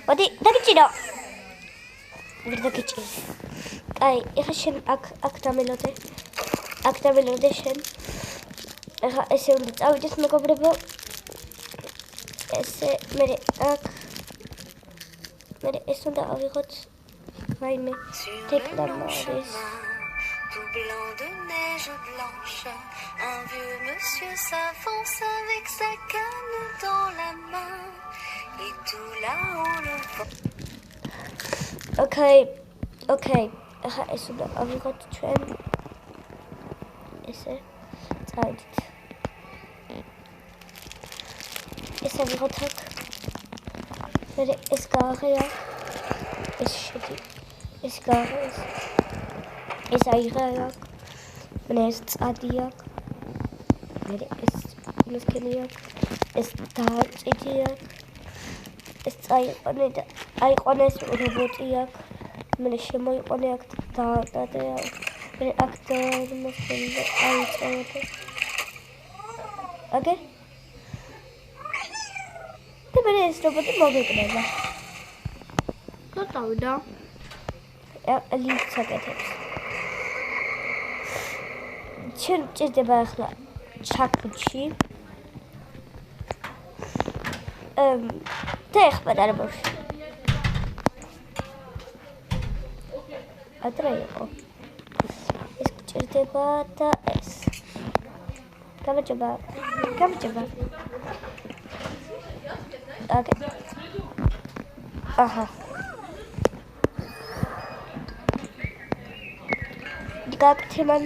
მოდი, დაგიჭირო. ვერ დაგიჭირო. აი, ეხლა შენ აქ დამელოდე. აქ დამელოდე შენ. ეხლა ესე უნდა წავიდეს მეგობრებო. ესე მე ეს უნდა ავიღოთ. ვაიმე, თეკლამ არის. Tout blanc de neige blanche, un vieux monsieur s'avance avec sa canne dans la main, et tout là-haut le vent. Okay. ახლა ეს უნდა ავიღოთ ჩვენ. ესე წავიდეთ. ეს ავიღოთ აქ. მე ეს გააღია. ეს შედი. ეს გააღია. ეს აიღა. მე ეს წადი აქ. მე ეს მოსკენი აქ. ეს დააწიდი აქ. ეს წაიყვანე და აიყვანე ეს რობოტი აქ. მე შემოიყვანე აქ და მე აქ და მოსკენი და აიწევდა. ოკეი. და მე ეს რობოტი მოგეკნება. გადავიდა. ლინკს აკეთებს. ჩვენ ჭირდება ახლა ჩაკუჩი. და ეხლა დარბოში. ადრე იყო. ეს გჭირდება და ეს. გამარჯობა. აკე. აჰა. გაკეთებან.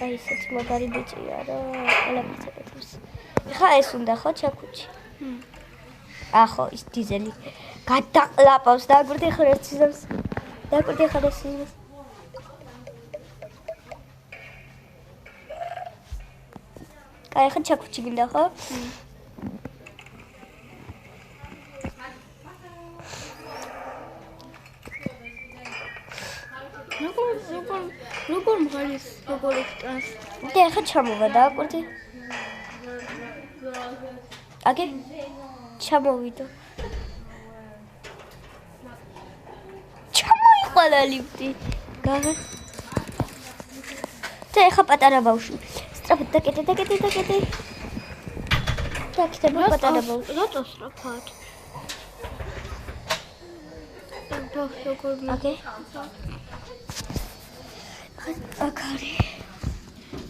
აი ესეც მაგარი ბიჭია რა. ყველაფერს აკეთებს. ხა ეს უნდა ხო ჩაქუჩი? ახო ის დიზელი. გადაყლაპავს და აგვირდი ხარ ეს ძილს. კაი ხა ჩაქუჩი გინდა ხო? როგორ მღერის როგორ ტრანს და ხა ჩამოვა და აკვირდი. აკე ჩამოვიდო. ჩამოიყალა ლიფტი. გაღა. და ხა პატარა ბავშვი. სწრაფად დაკეთე. დაკეთე პატარა ბავშვი. რატო სწრაფად? აკე. აკარი.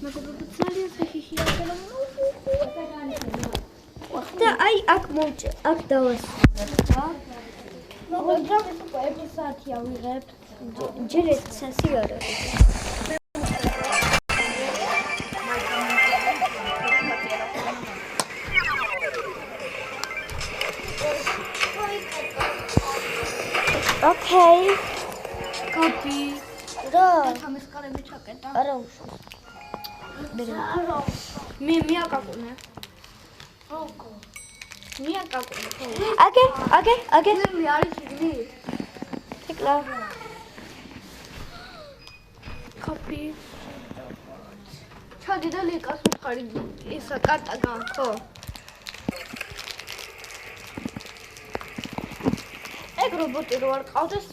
მეგობრებო ძალიან ფეხიშია და და აი აქ მოვჭე, აქ დავასრულებ რა. მაგრამ ეს უკვე 1 საათია ვიღებ. ჯერ 1 საათი არ არის. ოკეი. კოპი. რა? თამის კარები ჩაკეტა. არა უშო. მე მიაკაკუნე. ოკო. მიაკაკუნე. აკე. მე არის იგივე. ეკლა. კოპი. ჩადი და ლიკას უთხარი ისა კარტაგან ხო? ეგ რობოტი რო არ ყავდეს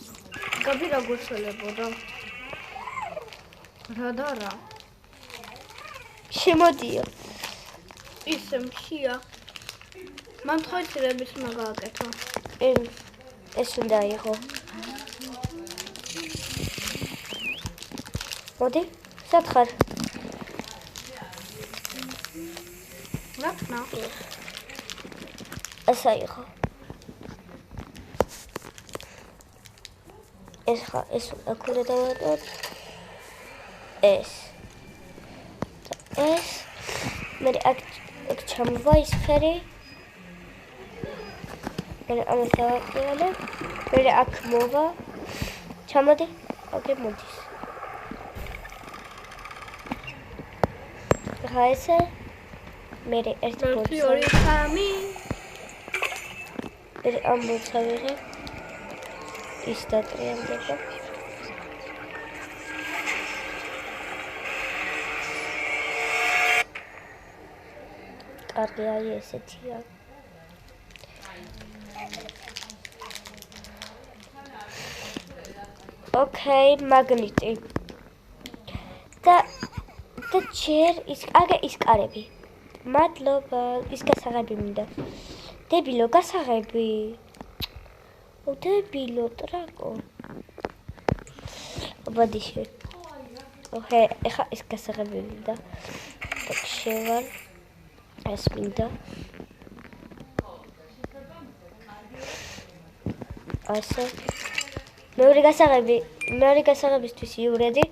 გაბი როგორ შელებოდა? რა? შემოდიო. ისე მშია. მან თხოვცირების მაგააკეთო. ეს უნდა იყო. მოდი, სათხარ. რა თქმა. ესა იყო. ეს აქურა დავატოთ. ეს მე აქ ჩამოვა ის ფერი. მე ამას დავაყენებ. მე აქ მოვა. ჩამოდი. ოკეი, მოდის. ხა ესე მე ერთი ბორცი 2 3 მე ამ მოწავიღე. ის დატრიალდება. კარგი აი ესეთია. ოკეი, მაგნიტი. და ჯერ ის კარები. მადლობა, ის გასაღები მინდა. დებილო გასაღები. დებილო ტრაკო. ბოდიში. ეხა ის გასაღები მინდა. და შევარ ეს მინდა. ასე. მეორე გასაღებისთვის იურედი.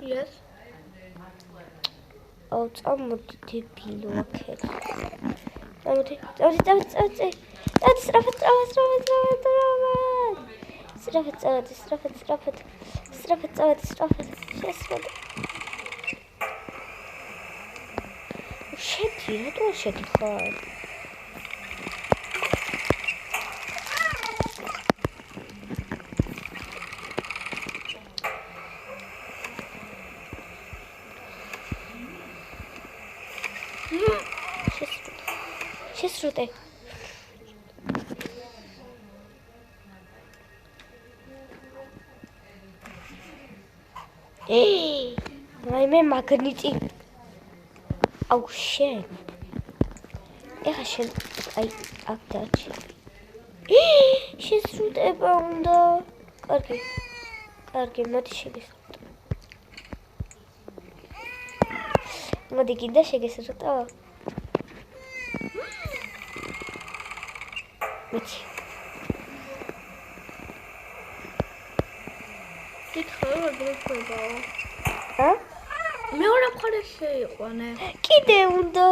Yes. აუ წამოდი დებილო აქეთ. წამოდი. სწრაფად. შესვედი. შედი, რატო შედი ხარ? შესრუტე. რაიმე მაგნიტი. აუ შენ. ეხა შენ აი აქ დაჩი. შესრულება უნდა. კარგი, მოდი შეგესრულოთ. მოდი კიდე შეგესრულო. მიჩი. კითხავ რა გქონდაო? ა? მეორე მხარე შეიყვანე. კიდე უნდა.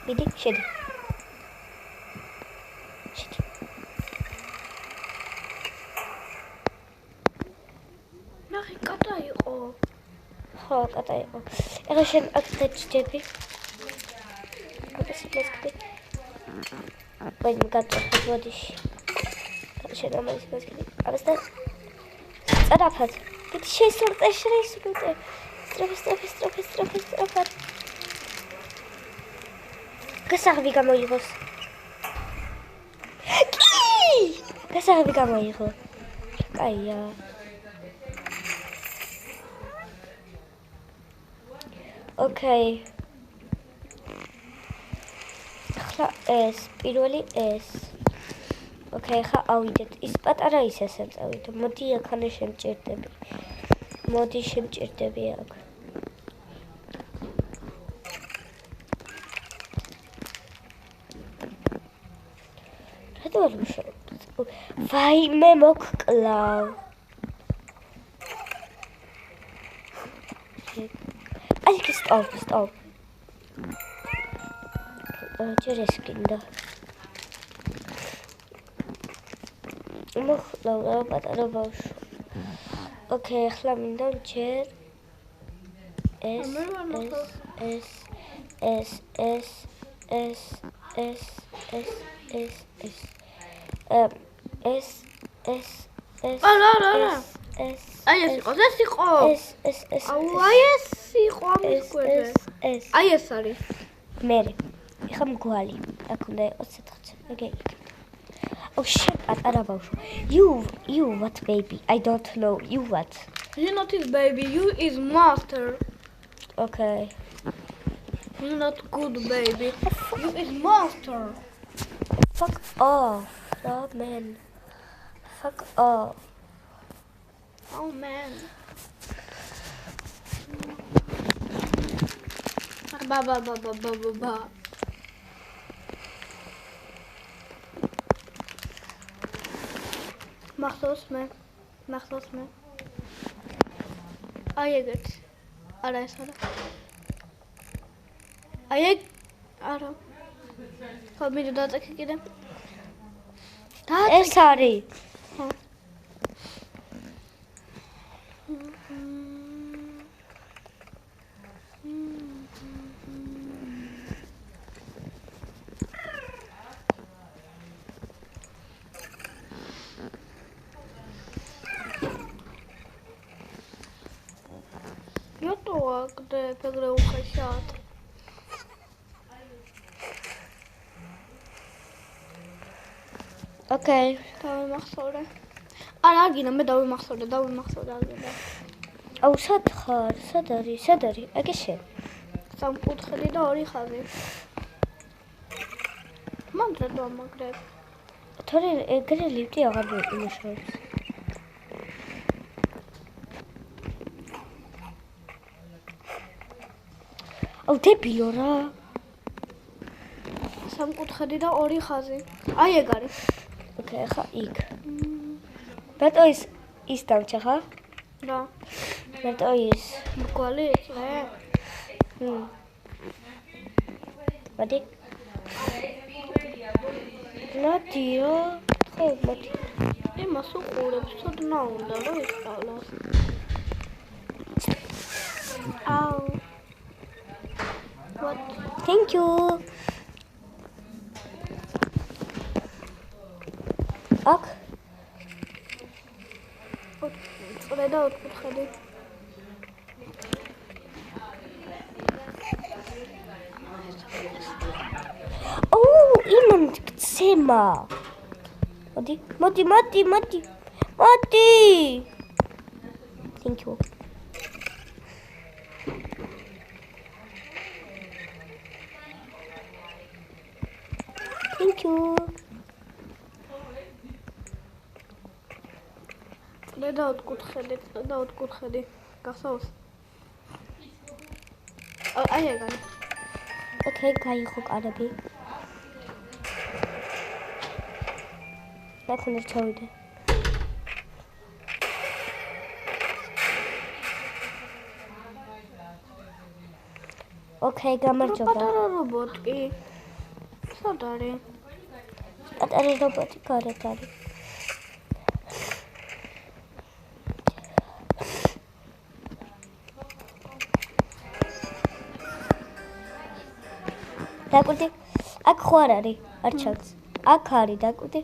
მიდი, შედი. ნახე, კატა იყო. ხო, კატა იყო. ეხლა შენ აქ დაჭდები. აკასიბლესკი. ვაი, მოგაწეხე ბოდიში. შენ ამას გასკდი. აბასთან. წარაფად. კიდე შეისრულე. სტროფად. გასაღები გამოიღოს. გასაღები გამოიღო. კაია. ოკეი. ახლა ეს, პირველი ეს. ოკეი, ახლა ავიდეთ. ის პატარა ის ესე წავიდე. მოდი აქ შემჭირდები. აქ. რატომ ვაიმე მოგკლავ. აი სტოპ. ჯერ ეს გინდა. მოხლავ რა პატარა ბავშვი. ოკეი, ახლა მინდა ჯერ ეს. აი ეს იყო. აუ, აი ეს იყო ამის გვერდზე. აი ეს არის. მე. ეხა მგვალი. აქ უნდა იყოს ცეცხლი. ოკეი. Oh shit, პატარა ბავშვი. You what baby? I don't know. You what? You not his baby. You is master. Okay. You not good baby. You is master. Fuck off. Oh man. Fuck off. Oh man. Ba. Machlos me. Ai eget. Ara ez ara. Ara. Ხო მიდი დაწექი კიდე. ეს არის. Kde pegre ukhashāt. Okay. დავიმახსოვრე. არა, აგინა, მე დავიმახსოვრე. აუ, სად ხარ? სად არის? აგე შენ. სამკუთხედი და ორი ხაზი. მანდ რა დამაგრებ. თორე ეგრე ლიფტი აღარ იმუშავებს. აუ, დებილო რა. სამკუთხედი და ორი ხაზი. აი ეგ არის. ოკეი, ხა იქ. რატო ის დამჭა ხა? რა. რატო ის? მგვალი ეწე? მოდი. ნადიო, ხო, მოდი. იმას უყურებს, ცოდნა უნდა რომ ისწავლოს. აუ. What? Thank you. აქ. წრედა ოთხკუთხედი. იმან გცემა. მოდი. Thank you. Thank you. წლედა ოთხკუთხედი. გახსოვს? აი ეგარი. Okay, გაიხო კარები. ნახუნერ ჩავიდე. Okay, გამარჯობა. პატარა რობოტი. სად არის? პატარა რობოტი გარეთ არის. დაკვირდი, აქ ხო არ არის, არ ჩანს. აქ არის დაკვირდი.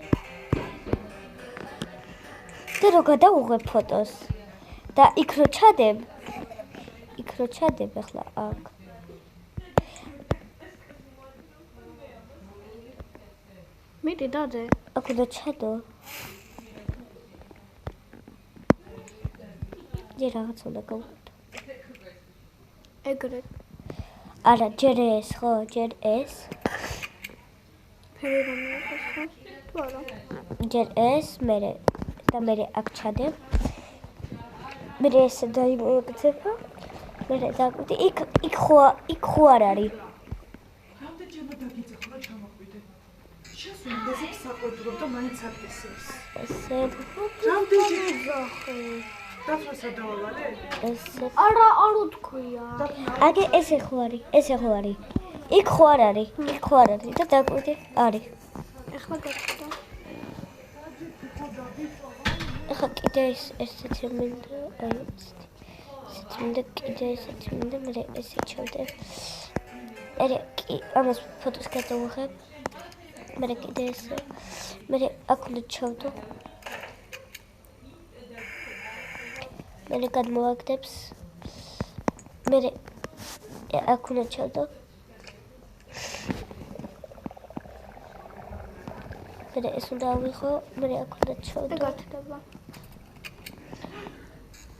და რო გადავუღებ ფოტოს და იქ რო ჩადებ ახლა აქ. მიდი დადე. აქ უნდა ჩადო. ჯერ რაღაც უნდა გავუკეთო. ეგრეთ. არა, ჯერ ეს ხო, ჯერ ეს. ფერი რომ იყოს ხო? თუ არა. ჯერ ეს, და მე აქ ჩადებ. მე ეს დაიმოქცევ. მე დაკვირდი, იქ ხო არ არის. რამდენჯერმე დაგიძახო რა ჩამოხვიდე. შესუნდაზე საყოდრო და მაინც აკეთებს. ესე. რამდენჯერმე დაფრასა დავალე? ესე. არა, არ უთქვია. აგე ესე ხო არის. იქ ხო არ არის. და დაკვირდი, არის. ეხლა გაჩნდა. ეხლა კიდე ესეთი მინდა, აი ესეთი. მინდა კიდე ესეთი მინდა, მე ესე ჩავდე. კი, ამას ფოტოს გადავუღებ. მე კიდე ესე. მე აქ უნდა ჩავდო. მე გადმოვაგდებს. მე აქ უნდა ჩავდო. მე ეს უნდა ავიღო, მე აქ უნდა ჩავდო. და გათდება.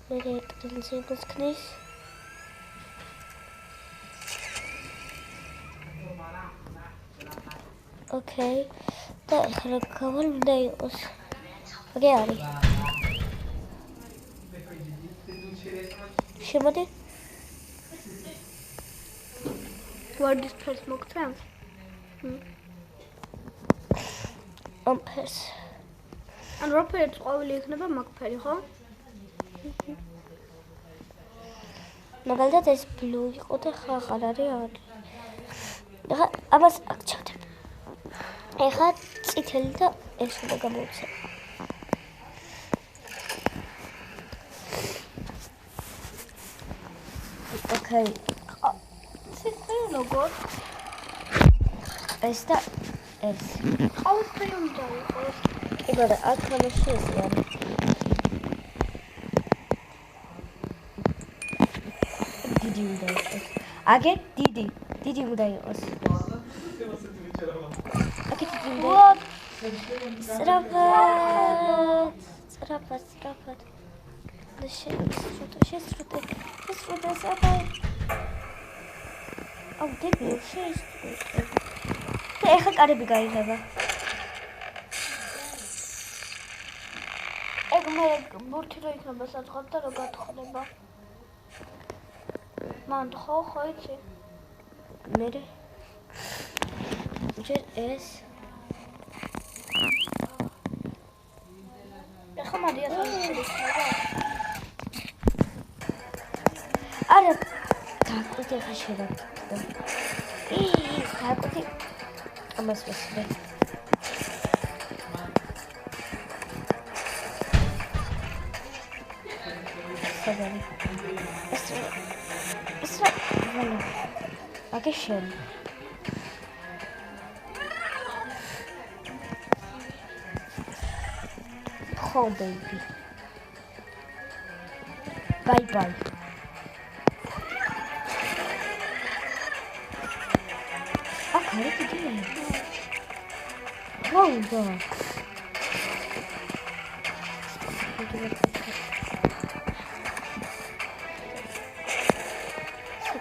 მე პრინციპს ქნის. Okay. და ახლა გავალ უნდა იყოს. აგე არის. შემოდი. ვარდის ფერს მოგცემს? ამ ფერს. ან რა ფერიც ყვავილი იქნება მაგ ფერი, ხო? მაგალითად ეს ბლუ იყო და ხარ არის. ახლა ამას აქ ჩავდებ. ეხლა წითელი და ეს უნდა გამოვცემ. Okay. ციფრი როგორ? ეს და ეს. ყავისფერი უნდა იყოს. კი, მაგრამ აქ ამაში ეს არის. დიდი უნდა იყოს. აგე დიდი უნდა იყოს. აგე დიდი უნდა იყოს. სწრაფად. და შესრულე. აუ, დებიო, შესრულე. და ეხლა კარები გაიღება. ეგ მე ბურთი რო იქნება საწყობ და რო გათხოვება. მან ხო იცი? მე ჯერ ეს ეხლა მადი ასეთი იქნება. არა დაკვირდი ხა შევაკეთე. დაკვირდი ამას ვესმე. საგანი. ეს რა აგე შენ. Oh baby. Bye. Okay, what are you doing? Hold on.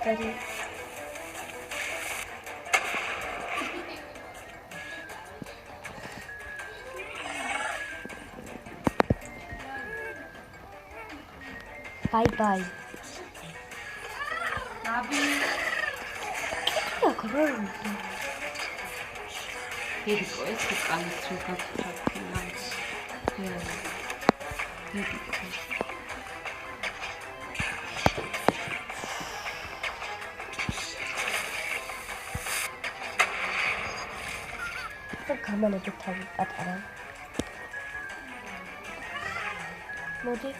Sorry. Bye. ნაბი აკროი. ერიკო ეს უკანის რო გაგწევნა. გამანები თავი პატარა. მოდი.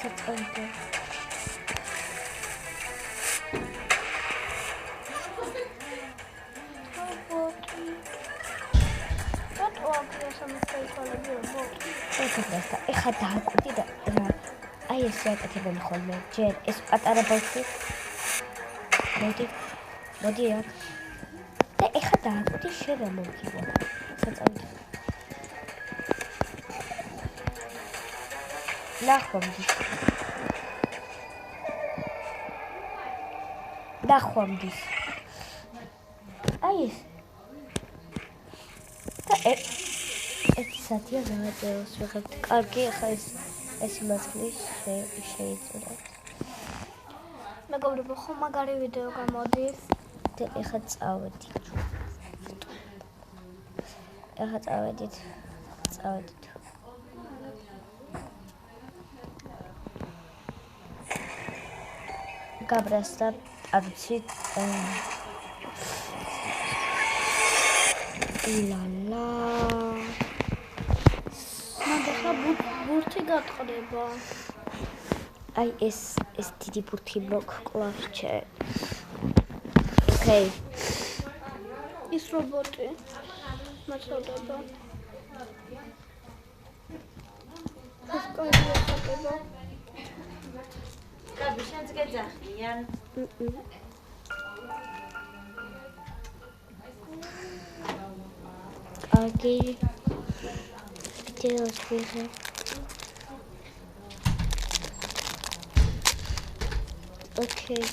საწყობი. ეხა დააკვდი და რა აი ეს აკეთებენ ხოლმე ჯერ ეს პატარა ბავშვი მოდი აქ და ეხა დააკვდი შენ რა მოგივა საწავით ნახვამდის აი ეს და ეს სათია გადაეოს ვიღებთ კარგი ახლა ეს იმასლის შეიწურა მეგობრებო ხო მაგარი ვიდეო გამოდის და ეხლა წავედით გაბრასდა აბიცით ილალა მაგახლა ბურთი გატყდება აი ეს დიდი ბურთი მოგკლავჩე ოკეი ის რობოტი მაწოდება ეს კარგია ხდება გაბი შენც გეძახიან კარგი ვიდეოს ვიღებ ოკეი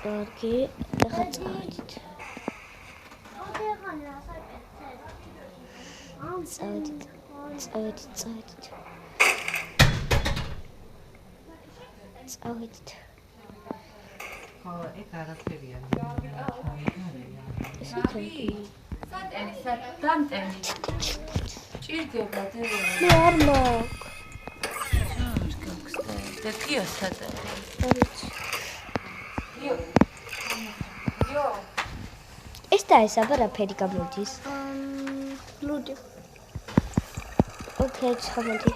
კარგი ახლა წავედით წავედით ხო ეგ არაფერია სატენი დანტენი ჭირდება დედა მე არ მაქვს და კიო სატენი ეს და ეს აბარაფერი გამოდის ლუდი ოკეი ჩამოდი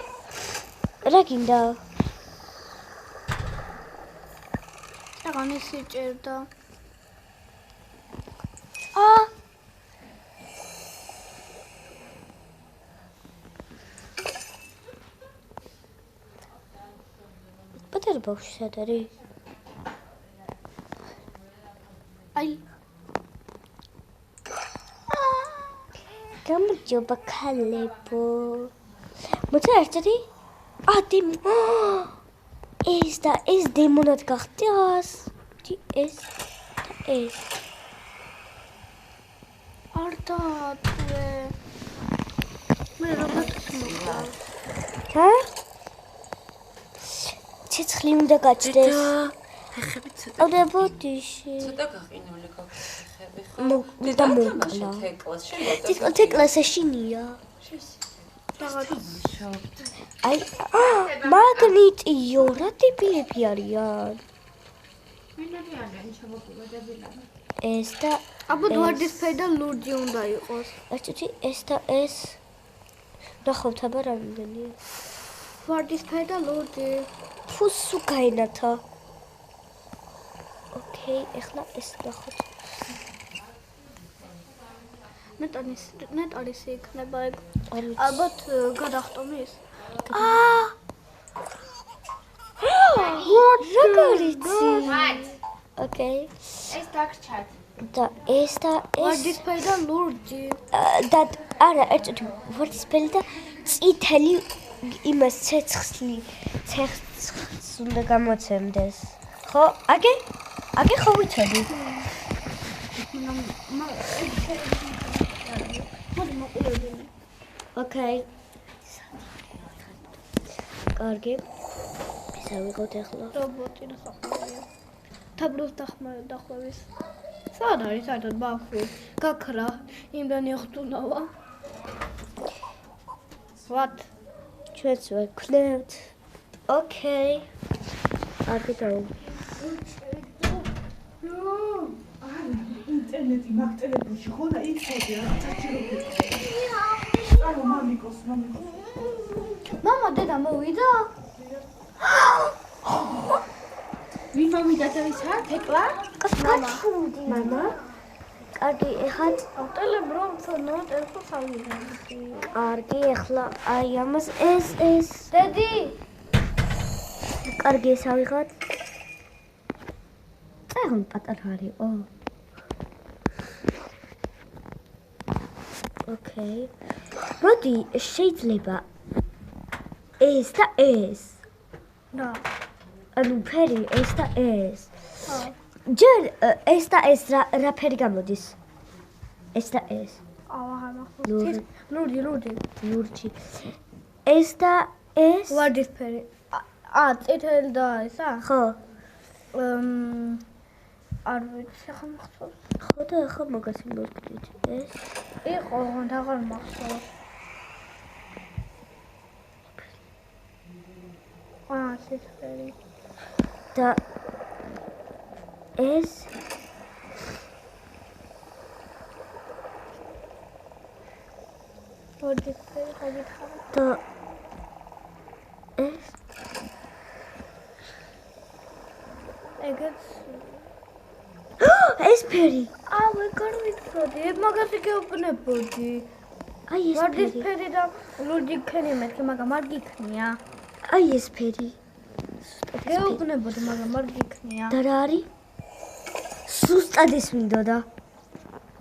რა გინდა აღანი სიჭერდა პატარა ბავშვი სად არის აი გამარჯობა ქალებო მოცა ერთადი დემო ეს და ეს დემონად გახდას ეს არ დააწვე მე რობოტს მოგავს ჰა ცეცხლი უნდა გაჭდეს ხეხები ცოტა და ბოდიში ცოტა გაყინული გაქვს ხეხები და მოკლა თეკლას ეშინია აი მაგნიტიო რა ტიპები არიან ეს და აბა ვარდისფერი და ლურჯი უნდა იყოს აჩუჩი ეს და ეს ნახავთ აბა რამდენია ვარდისფერი და ლურჯი ფუსუ გაინათა ოკეი ეხლა ეს ნახავთ ნეტარის იქნება ეგ ალბათ გადახტომის რაგარიცი ოკეი ეს დაგრჩათ და ეს ვარდისფერი და ლურჯი და არა ერთად ვარდისფერი და წითელი იმას ცეცხლს უნდა გამოცემდეს. ხო? აგე ხო ვიცოდი. ოკეი. კარგი. ისა ვიყოთ ახლა. რობოტი ნახავია. თაბლოს დახმარების. სად არის საერთოდ ბავშვი? გაქრა. იმდენი ხტუნავა. What? ჩვენც ვექნებთ. ოკეი. კარგი დაუ. ინტერნეტი მაგტელებაში ხო და იცოდი რა საჭიროა. ანუ მამიკოს. მამა დედა მოვიდა? ვინ მოვიდა და ვისა? თეკლა? კაცი მამა. კარგი, ეხლა ტელებრომცონო, ტელეფონს ავიღე. კარგი, ეხლა აი ამას ეს. დედი, კარგი, ეს ავიღოთ. წაიღონ პატარა არისო. ოკეი. მოდი, შეიძლება ეს და ეს. რა. ანუ ფერი ეს და ეს. ჯერ ეს და ეს რა ფერი გამოდის? ეს და ეს. აღარ მახსოვს. ლურჯი. ეს და ეს. ვარდისფერი. წითელი და ესა? ხო. არ ვიცი, ახლა მახსოვს. ხო და ახლა მაგას მოვკიდით. ეს იყო, აღარ მახსოვს. წითელი. და ეს ვარდისფერი ხაგითხარ. და ეს ეგეც ეს ფერი. ეგ არ ვიცოდი, მაგაზე გეუბნებოდი. აი ეს ფერი. ვარდისფერი და ლურჯი ფერი მეთქე, მაგრამ არ გიქნია. აი ეს ფერი. გეუბნებოდი, მაგრამ არ გიქნია. და რა არის? სუსტად ის მინდოდა.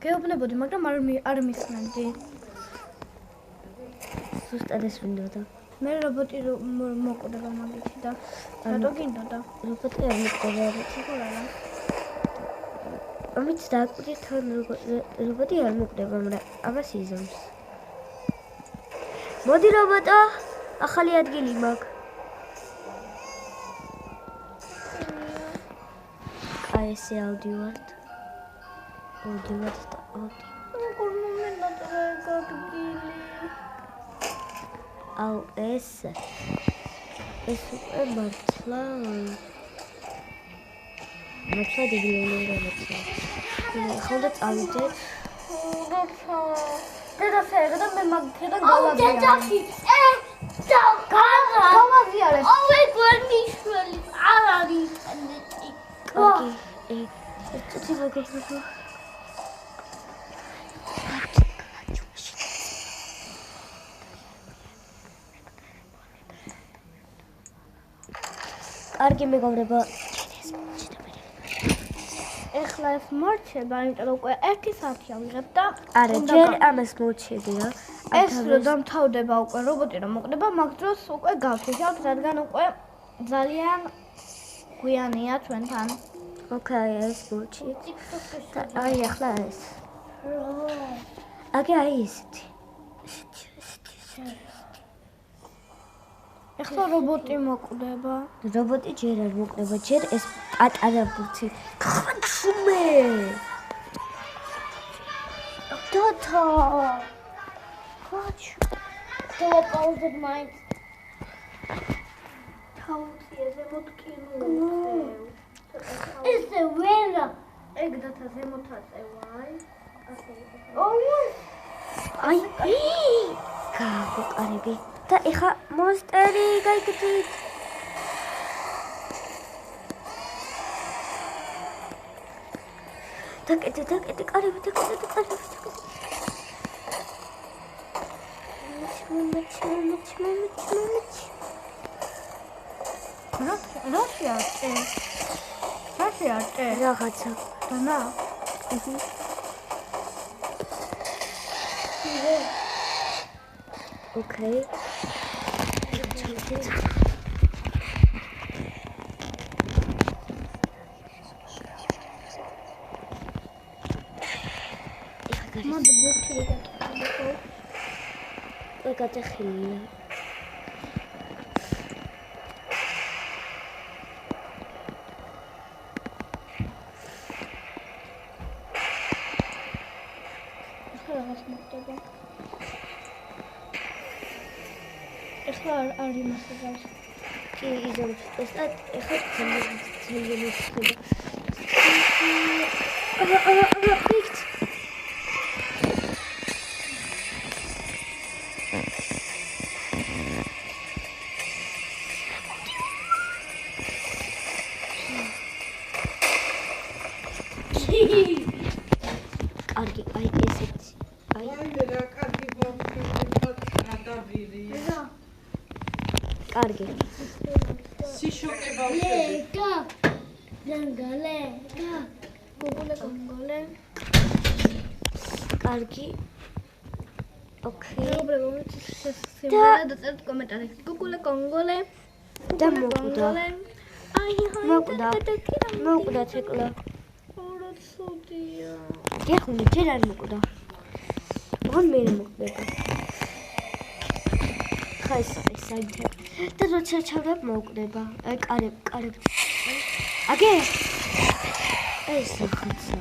გეუბნებოდი, მაგრამ არ მისმენდი. სუსტად ის მინდოდა. მე რობოტი მოკვდება მაგითი და რატო გინდოდა? რობოტი არ მოკვდება. ციგურაა. ამით დააკვირდით თან რობოტი არ მოკვდება, მაგრამ ამას იზომს. მოდი რობოტო, ახალი ადგილი მაქვს. აი ესე ავდივართ. და როგორ მომენატრა გაგილი. აუ ეს უკვე მართლა დილოვნი რობოტია. ხოდა წავიდეთ. დედა შეერდა მე მაგითიდან გავაგია. გავაზიარებ. გვერდიშველი არ არის ინტერნეტი. კარგი. ცოტა მოგეხსნა. კარგი მეგობრებო. ეხლა ეს მორჩება, იმიტომ რომ უკვე 1 საათი ავიღებ და არა, ჯერ ამას მოვჩებია. ეს რომ დამთავრდება უკვე რობოტი რომ მოკვდება, მაგ დროს უკვე გავშეშავთ, რადგან უკვე ძალიან გვიანია ჩვენთან. ოკეი, ეს მოვჩით. აი ახლა ეს. აგე აი ესეთი. ეხლა რობოტი მოკვდება. რობოტი ჯერ არ მოკვდება, ჯერ ეს პატარა ბურთი. ხმე! Tata. Watch. Teleported mine. თავი ზემოთ კილო. Is the winner? ეგ დათა ზემოთ აწევაი. აი! გაგვიყარები. და ეხა მონსტერი გაიგდით. დაკეთე, კარები, დაკეთე. რა შეარტე? რაღაცა. დანა. ოკეი. გატეხილია. რაღაც მოხდება. ეხლა არ იმასებს. კი, იზომს ტესტად, ეხლა ძალიან ხდება. ფიქრ. კარგი, აი ესეც. აი რა კარგი ბავშვი გადავირია. კარგი. სიშოკე ბავშვები. განგალე. გოგოლე. კარგი. ოკეი. მეუბრებო და დაწერთ კომენტარებში. გოგოლე. და მოკვდა. მოკვდა ცეკლა. ცუდია. გეხუნი ჯერ არ მოკვდა. მოგონ მე მოკვდება. ხა ეს საერთოდ. და როცა ჩავრებ მოკვდება. აი კარებ. აგე. ეს ხაცა.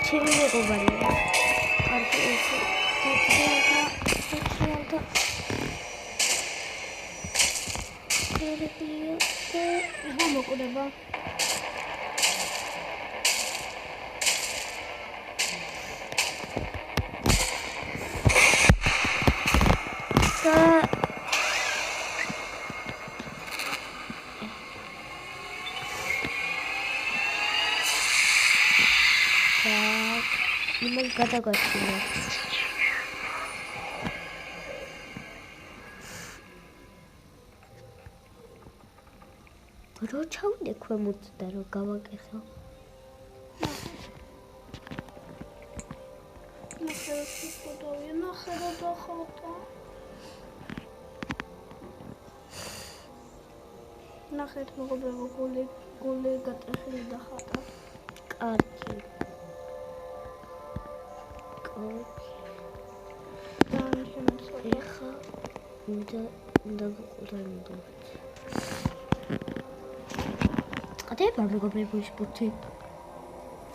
ჩემი მეგობარია. კარგი ეს. ეხლა მოკვდება. იმან გადაგაცინე. რო ჩავიდე ქვემოთ და რო გავაკეხო. ნახე რა ხოთა. ნახეთ მოგობრებო გული გატეხილი და ხატა. კარგი. ეხა უნდა გიყურანო. ყდება მეგობრებო ის ბუთი.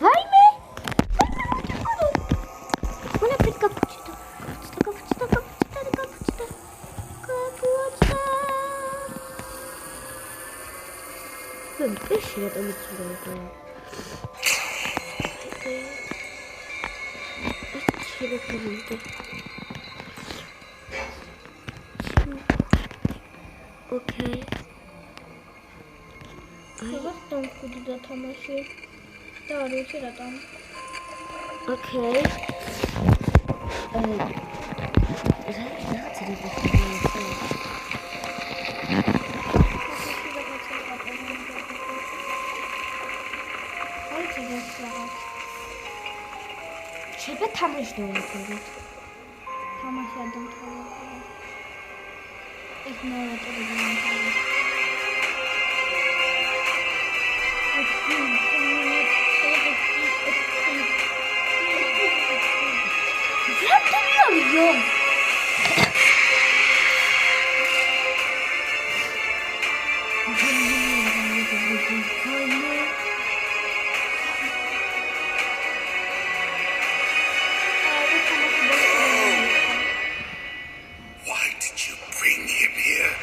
ვაიმე! უნდა პიტკა ფუჩიტა. მე პეში რატომ იცურა? Okay. What don't you do that, Tamashi? Don't you see that? Okay. Чебе тамаш доуна. Тамаш ядам таваа. Их нэрэ таваа. Йом. Why did you bring him here?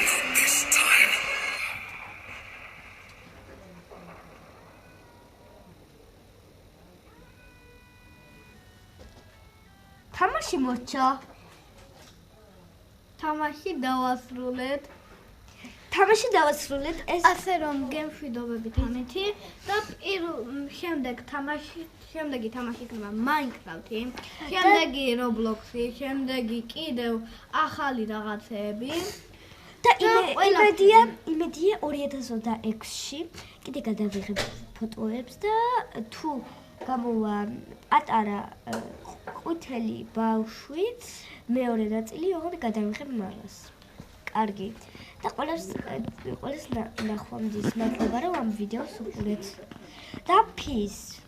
Not this time. თამაში მოჩა. თამაში დავასრულეთ. ეს ასე რომ გემშვიდობებით ამითი და შემდეგი თამაში იქნება Minecraft-ი, შემდეგი Roblox-ი, შემდეგი კიდევ ახალი რაღაცეები. და იმედია 2026-ში კიდე გადავიღებ ფოტოებს და თუ გამოვა პატარა ყვითელი ბავშვი მეორე ნაწილი ოღონდ გადავიღებ მარას. კარგი. და ყველას ნახვამდის მადლობა რომ ამ ვიდეოს უყურეთ და peace